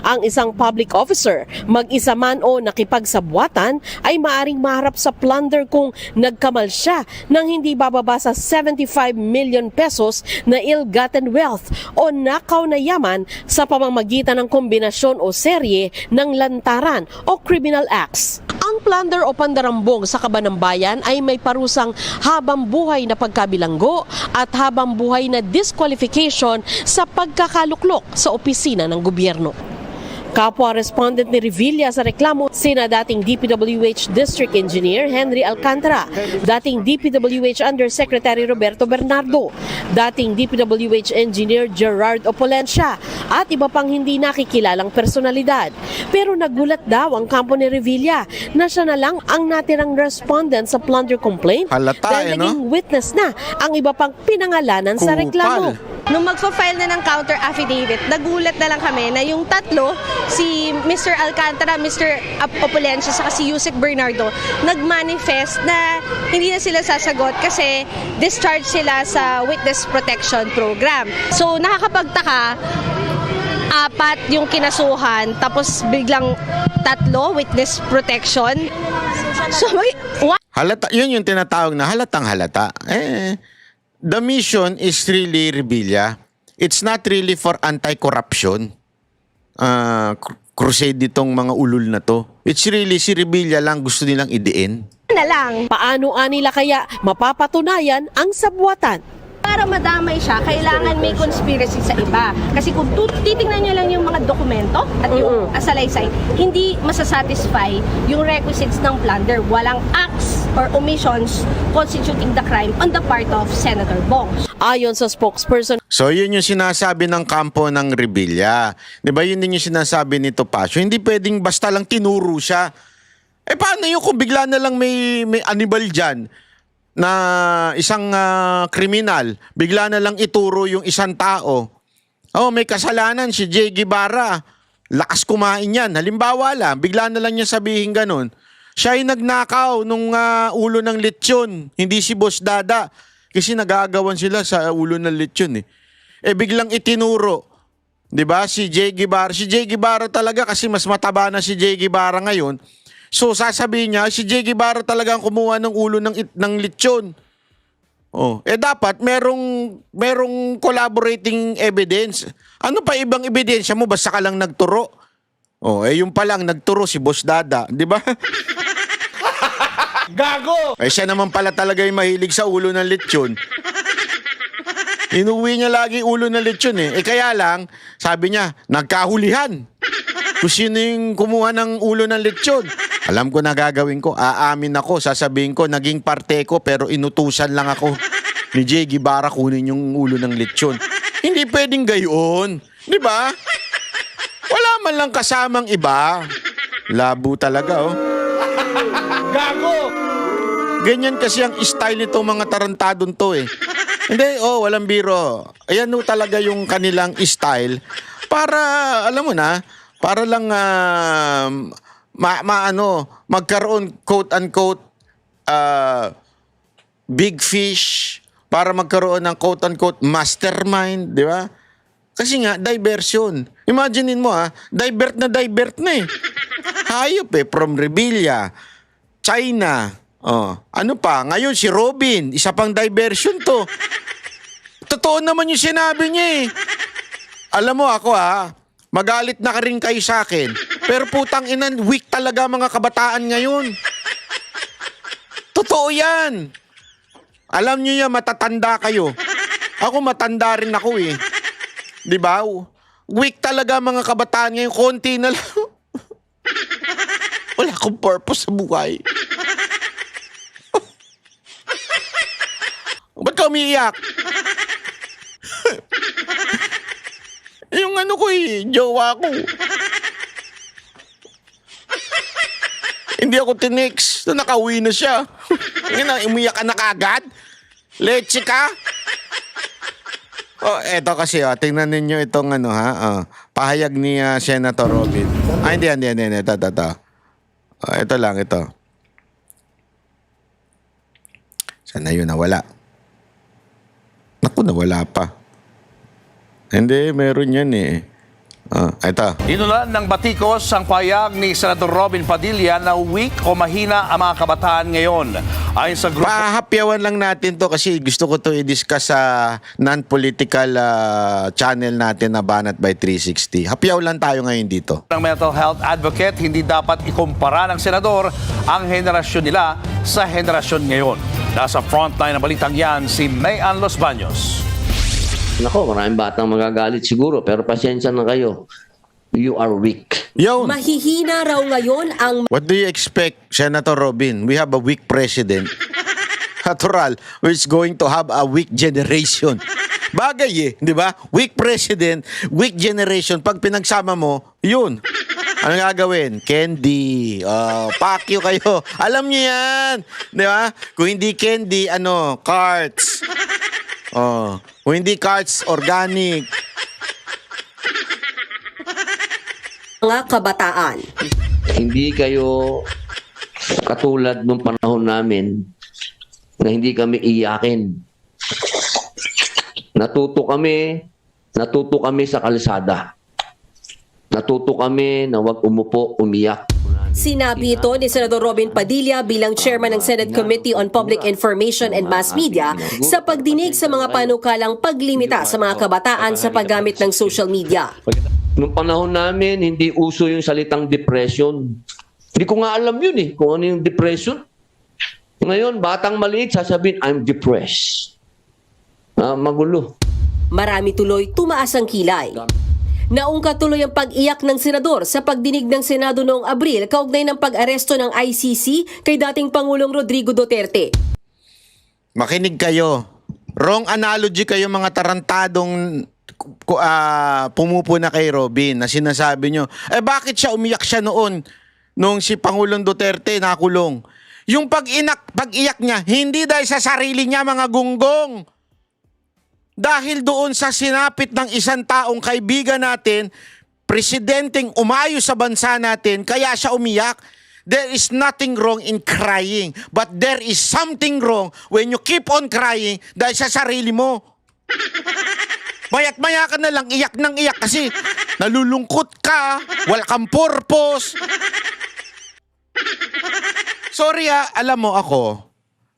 ang isang public officer, mag-isa man o nakipagsabwatan, ay maaring maharap sa plunder kung nagkamal siya ng hindi bababa sa 75 million pesos na ill-gotten wealth o nakaw na yaman sa pamamagitan ng kombinasyon o serye ng lantaran o criminal acts. Ang plunder o pandarambong sa kaban ng bayan ay may parusang habang buhay na pagkabilanggo at habang buhay na disqualification sa pagkakaluklok sa opisina ng gobyerno. Kapwa respondent ni Revilla sa reklamo, sina dating DPWH District Engineer Henry Alcantara, dating DPWH Undersecretary Roberto Bernardo, dating DPWH Engineer Gerard Opolencia, at iba pang hindi nakikilalang personalidad. Pero nagulat daw ang kampo ni Revilla na siya na lang ang natirang respondent sa plunder complaint Halata, dahil naging witness na ang iba pang pinangalanan sa reklamo. Nung magpa-file na ng counter affidavit, nagulat na lang kami na yung tatlo, si Mr. Alcantara, Mr. Opulencia, saka si Yusek Bernardo, nag-manifest na hindi na sila sasagot kasi discharge sila sa Witness Protection Program. So nakakapagtaka, 4 yung kinasuhan, tapos biglang 3 witness protection. So, Halata, yun yung tinatawag na halatang halata. The mission is really rebellia. It's not really for anti-corruption. Crusade ditong mga ulol na to. It's really si rebellia lang gusto nilang idiin. na lang. Paano nila kaya mapapatunayan ang sabwatan? Para madamay siya, kailangan may conspiracy sa iba. Kasi kung titingnan nyo lang yung mga dokumento at yung asalaysay, hindi masasatisfy yung requisites ng plunder. Walang acts or omissions constituting the crime on the part of Senator Bong. Ayon sa spokesperson, So yun yung sinasabi ng kampo ng rebellia. Di ba yun din yung sinasabi ni Topacio? Hindi pwedeng basta lang tinuro siya. Paano yun kung bigla na lang may anibal dyan na isang kriminal, bigla na lang ituro yung isang tao. Oh, may kasalanan si Jay Guevara. Lakas kumain yan. Halimbawa lang, bigla na lang niya sabihin ganun. Siya ay nagnakaw nung ulo ng lechon, hindi si Boss Dada. Kasi nagagawan sila sa ulo ng lechon biglang itinuro. 'Di ba? Si Jay Guevara. Si Jay Guevara talaga kasi mas mataba na si Jay Guevara ngayon. So sasabihin niya, si Jay Guevara talaga ang kumuha ng ulo ng lechon. Dapat merong collaborating evidence. Ano pa ibang ebidensya mo basta ka lang nagturo? Yung pa lang nagturo si Boss Dada, 'di ba? Gago! Siya naman pala talaga yung mahilig sa ulo ng lechon. Inuwi niya lagi ulo ng lechon kaya lang, sabi niya, nagkahulihan. Kung sino yung kumuha ng ulo ng lechon. Alam ko na gagawin ko. Aamin ako. Sasabihin ko, naging parte ko pero inutusan lang ako ni Jay Guevara kunin yung ulo ng lechon. Hindi pwedeng gayon. Di ba? Wala man lang kasamang iba. Labo talaga, Gago! Ganyan kasi ang style nito mga tarantadon to Hindi, walang biro. Ayan talaga yung kanilang style para, alam mo na, para lang magkaroon quote-unquote big fish, para magkaroon ng quote-unquote mastermind, di ba? Kasi nga, diversion. Imaginein mo divert na Hayop from rebellia, China, ano pa, ngayon si Robin, isa pang diversion to. Totoo naman yung sinabi niya Alam mo ako magalit na ka rin kayo sa akin. Pero putang inan, weak talaga mga kabataan ngayon. Totoo yan. Alam niyo yan, matatanda kayo. Ako matanda rin ako Di ba? Weak talaga mga kabataan ngayon, konti na lang. Wala akong purpose sa buhay. Ba't ka umiiyak? Yung ano ko jowa ko. Hindi ako tinex. Nakauwi na siya. Umiyak ka na kagad? Leche ka? Eto kasi tingnan ninyo itong pahayag ni Senator Robin. Hindi. Ito lang, ito. Sana yun nawala. Naku, nawala pa. Hindi, meron yan Ito. Inulan ng batikos ang pahayag ni Senator Robin Padilla na weak o mahina ang mga kabataan ngayon. Ayon sa grupo... Pahapyawan lang natin to kasi gusto ko to i-discuss sa non-political channel natin na Banat by 360. Hapyaw lang tayo ngayon dito. Ng mental health advocate, hindi dapat ikumpara ng senador ang henerasyon nila sa henerasyon ngayon. Nasa frontline ng balitang yan si Mayan Los Baños. Nako, maraming batang magagalit siguro, pero pasensya na kayo. You are weak. Yun. mahihina raw ngayon ang What do you expect, Senator Robin? We have a weak president. Natural, which is going to have a weak generation. Bagay di ba? Weak president, weak generation. Pag pinagsama mo, yun. Ano gagawin? Candy. Pakyo kayo. Alam niyo yan. Di ba? Kung hindi candy, cards. Kung Kung hindi carts, organic. Mga kabataan. Hindi kayo katulad nung panahon namin na hindi kami iyakin. Natuto kami sa kalsada. Natuto kami na wag umupo, umiyak. Sinabi ito ni Senador Robin Padilla bilang chairman ng Senate Committee on Public Information and Mass Media sa pagdinig sa mga panukalang paglimita sa mga kabataan sa paggamit ng social media. Nung panahon namin, hindi uso yung salitang depression. Hindi ko nga alam yun kung ano yung depression. Ngayon, batang maliit, sasabihin, I'm depressed. Magulo. Marami tuloy tumaas ang kilay. Naungkat tuloy ang pag-iyak ng senador sa pagdinig ng Senado noong Abril kaugnay ng pag-aresto ng ICC kay dating Pangulong Rodrigo Duterte. Makinig kayo. Wrong analogy kayo mga tarantadong pumupuna kay Robin na sinasabi nyo, bakit siya umiyak siya noon nung si Pangulong Duterte nakulong? Yung pag-iyak niya, hindi dahil sa sarili niya mga gunggong. Dahil doon sa sinapit ng isang taong kaibigan natin, presidenteng umayo sa bansa natin, kaya siya umiyak. There is nothing wrong in crying, but there is something wrong when you keep on crying dahil sa sarili mo. Mayat-maya ka na lang, iyak ng iyak kasi nalulungkot ka, wala kang purpose. Sorry alam mo ako,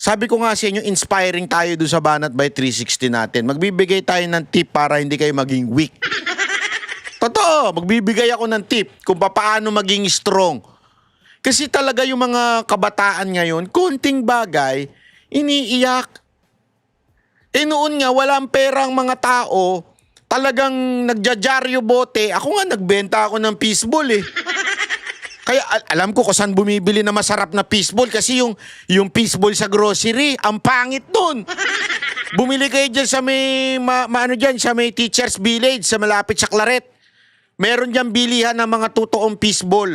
sabi ko nga sa inyo, inspiring tayo doon sa Banat by 360 natin. Magbibigay tayo ng tip para hindi kayo maging weak. Totoo, magbibigay ako ng tip kung paano maging strong. Kasi talaga yung mga kabataan ngayon, konting bagay, iniiyak. Noon nga, walang perang mga tao, talagang nagjajaryo bote. Ako nga, nagbenta ako ng fishball Kaya alam ko kung saan bumibili na masarap na fishball kasi yung fishball sa grocery, ang pangit dun. Bumili kayo dyan sa may, sa may Teacher's Village, sa malapit sa Claret. Meron dyan bilihan ng mga totoong fishball.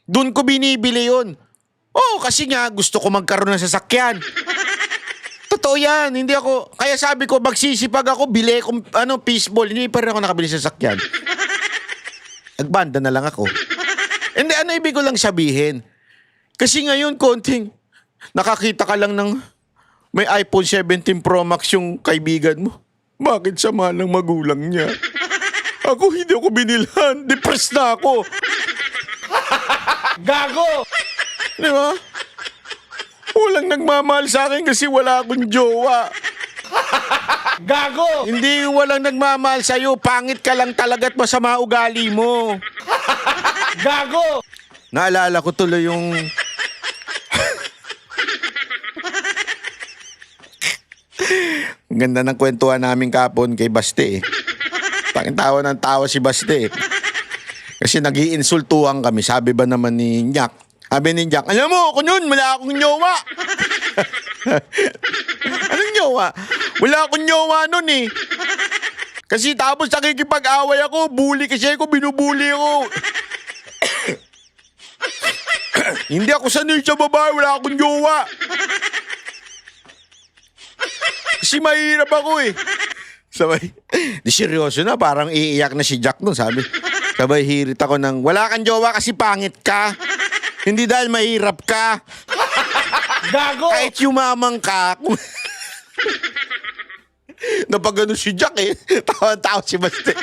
Dun ko binibili yun. Kasi nga gusto ko magkaroon ng sasakyan. Totoo yan, hindi ako, kaya sabi ko magsisipag ako, bili kong fishball, hindi pa rin ako nakabili sa sasakyan. Nagbanda na lang ako. Hindi, ibig ko lang sabihin? Kasi ngayon, konting, nakakita ka lang ng may iPhone 17 Pro Max yung kaibigan mo. Bakit sa mahal ng magulang niya? Ako, hindi ako binilhan. Depressed na ako. Gago! Di ba? Walang nagmamahal sa akin kasi wala akong jowa. Gago! Hindi walang nagmamahal sa'yo. Pangit ka lang talaga at masama ugali mo. Gago! Naalala ko tuloy yung... Ang ganda ng kwentuhan namin kapon kay Baste Tawa ng tawa si Baste Kasi nag-iinsultuhan kami. Sabi ba naman ni Nyak? Sabi ni Nyak, alam mo, ako nun, wala akong nyowa. Anong nyowa? Wala akong nyowa nun Kasi tapos nakikipag-away ako, bully kasi ako, binubuli ako. Hindi ako sanay sa babae, wala akong jowa. Kasi mahirap ako Sabay, di seryoso na, parang iiyak na si Jack nun, sabi. Sabay hirit ako ng, wala kang jowa kasi pangit ka. Hindi dahil mahirap ka. Gago! Kahit yumamang ka. Napagano si Jack Tawa-tawa si Baste.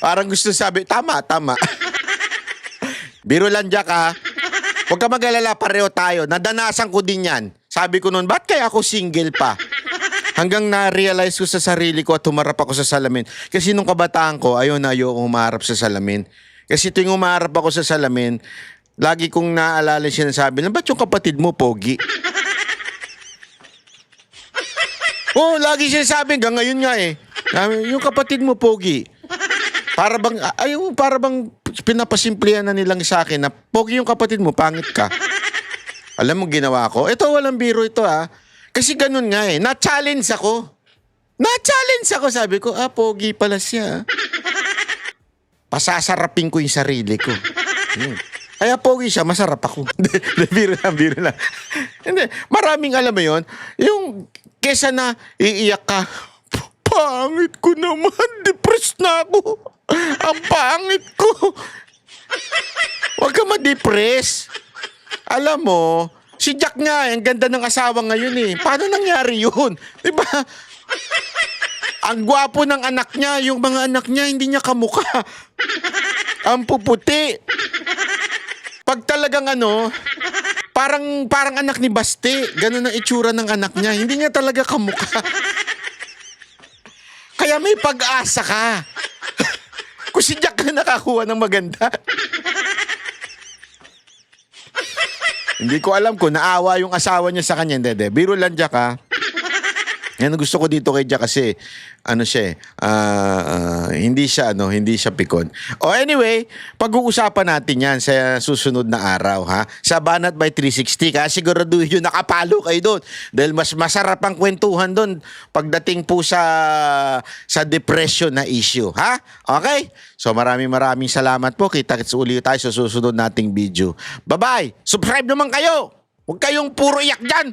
Parang gusto sabi, tama. Biro lang Jack Huwag ka mag-alala, pareho tayo. Nadanasan ko din yan. Sabi ko noon, ba't kaya ako single pa? Hanggang na-realize ko sa sarili ko at humarap ako sa salamin. Kasi nung kabataan ko, ayaw humarap sa salamin. Kasi tuwing humarap ako sa salamin, lagi kong naalala siya na sabi, ba't yung kapatid mo, pogi? Lagi siya sabi, hanggang ngayon nga yung kapatid mo, pogi. Para bang pinapasimplihan na nilang sa akin na pogi yung kapatid mo, pangit ka. Alam mo ginawa ko? Ito, walang biro ito Kasi ganun nga Na-challenge ako. Sabi ko, pogi pala siya. Pasasarapin ko yung sarili ko. Kaya pogi siya, masarap ako. Biro lang. Hindi, maraming alam mo yun. Yung kesa na iiyak ka, pangit ko naman. Depressed na ako. Ang pangit ko. Huwag ka ma-depress. Alam mo, si Jack nga, ang ganda ng asawa ngayon eh. Paano nangyari yun? Diba? Ang gwapo ng anak niya, yung mga anak niya, hindi niya kamukha. Ang puputi. Pag talagang parang anak ni Baste, ganun ang itsura ng anak niya. Hindi niya talaga kamukha. Kaya may pag-asa ka. Kung si Jack na nakakuha ng maganda. Hindi ko alam kung naawa yung asawa niya sa kanya. Hindi. Biro lang, Jack, ha. Yan ang gusto ko dito kay Jack kasi hindi siya pikon. Anyway, pag-uusapan natin yan sa susunod na araw, ha. Sa Banat by 360, kaya siguraduhin nyo nakapalo kayo doon. Dahil mas masarap ang kwentuhan doon pagdating po sa depression na issue, ha. Okay? So maraming salamat po. Kita-kits uli tayo sa susunod nating video. Bye-bye! Subscribe naman kayo! Huwag kayong puro iyak dyan!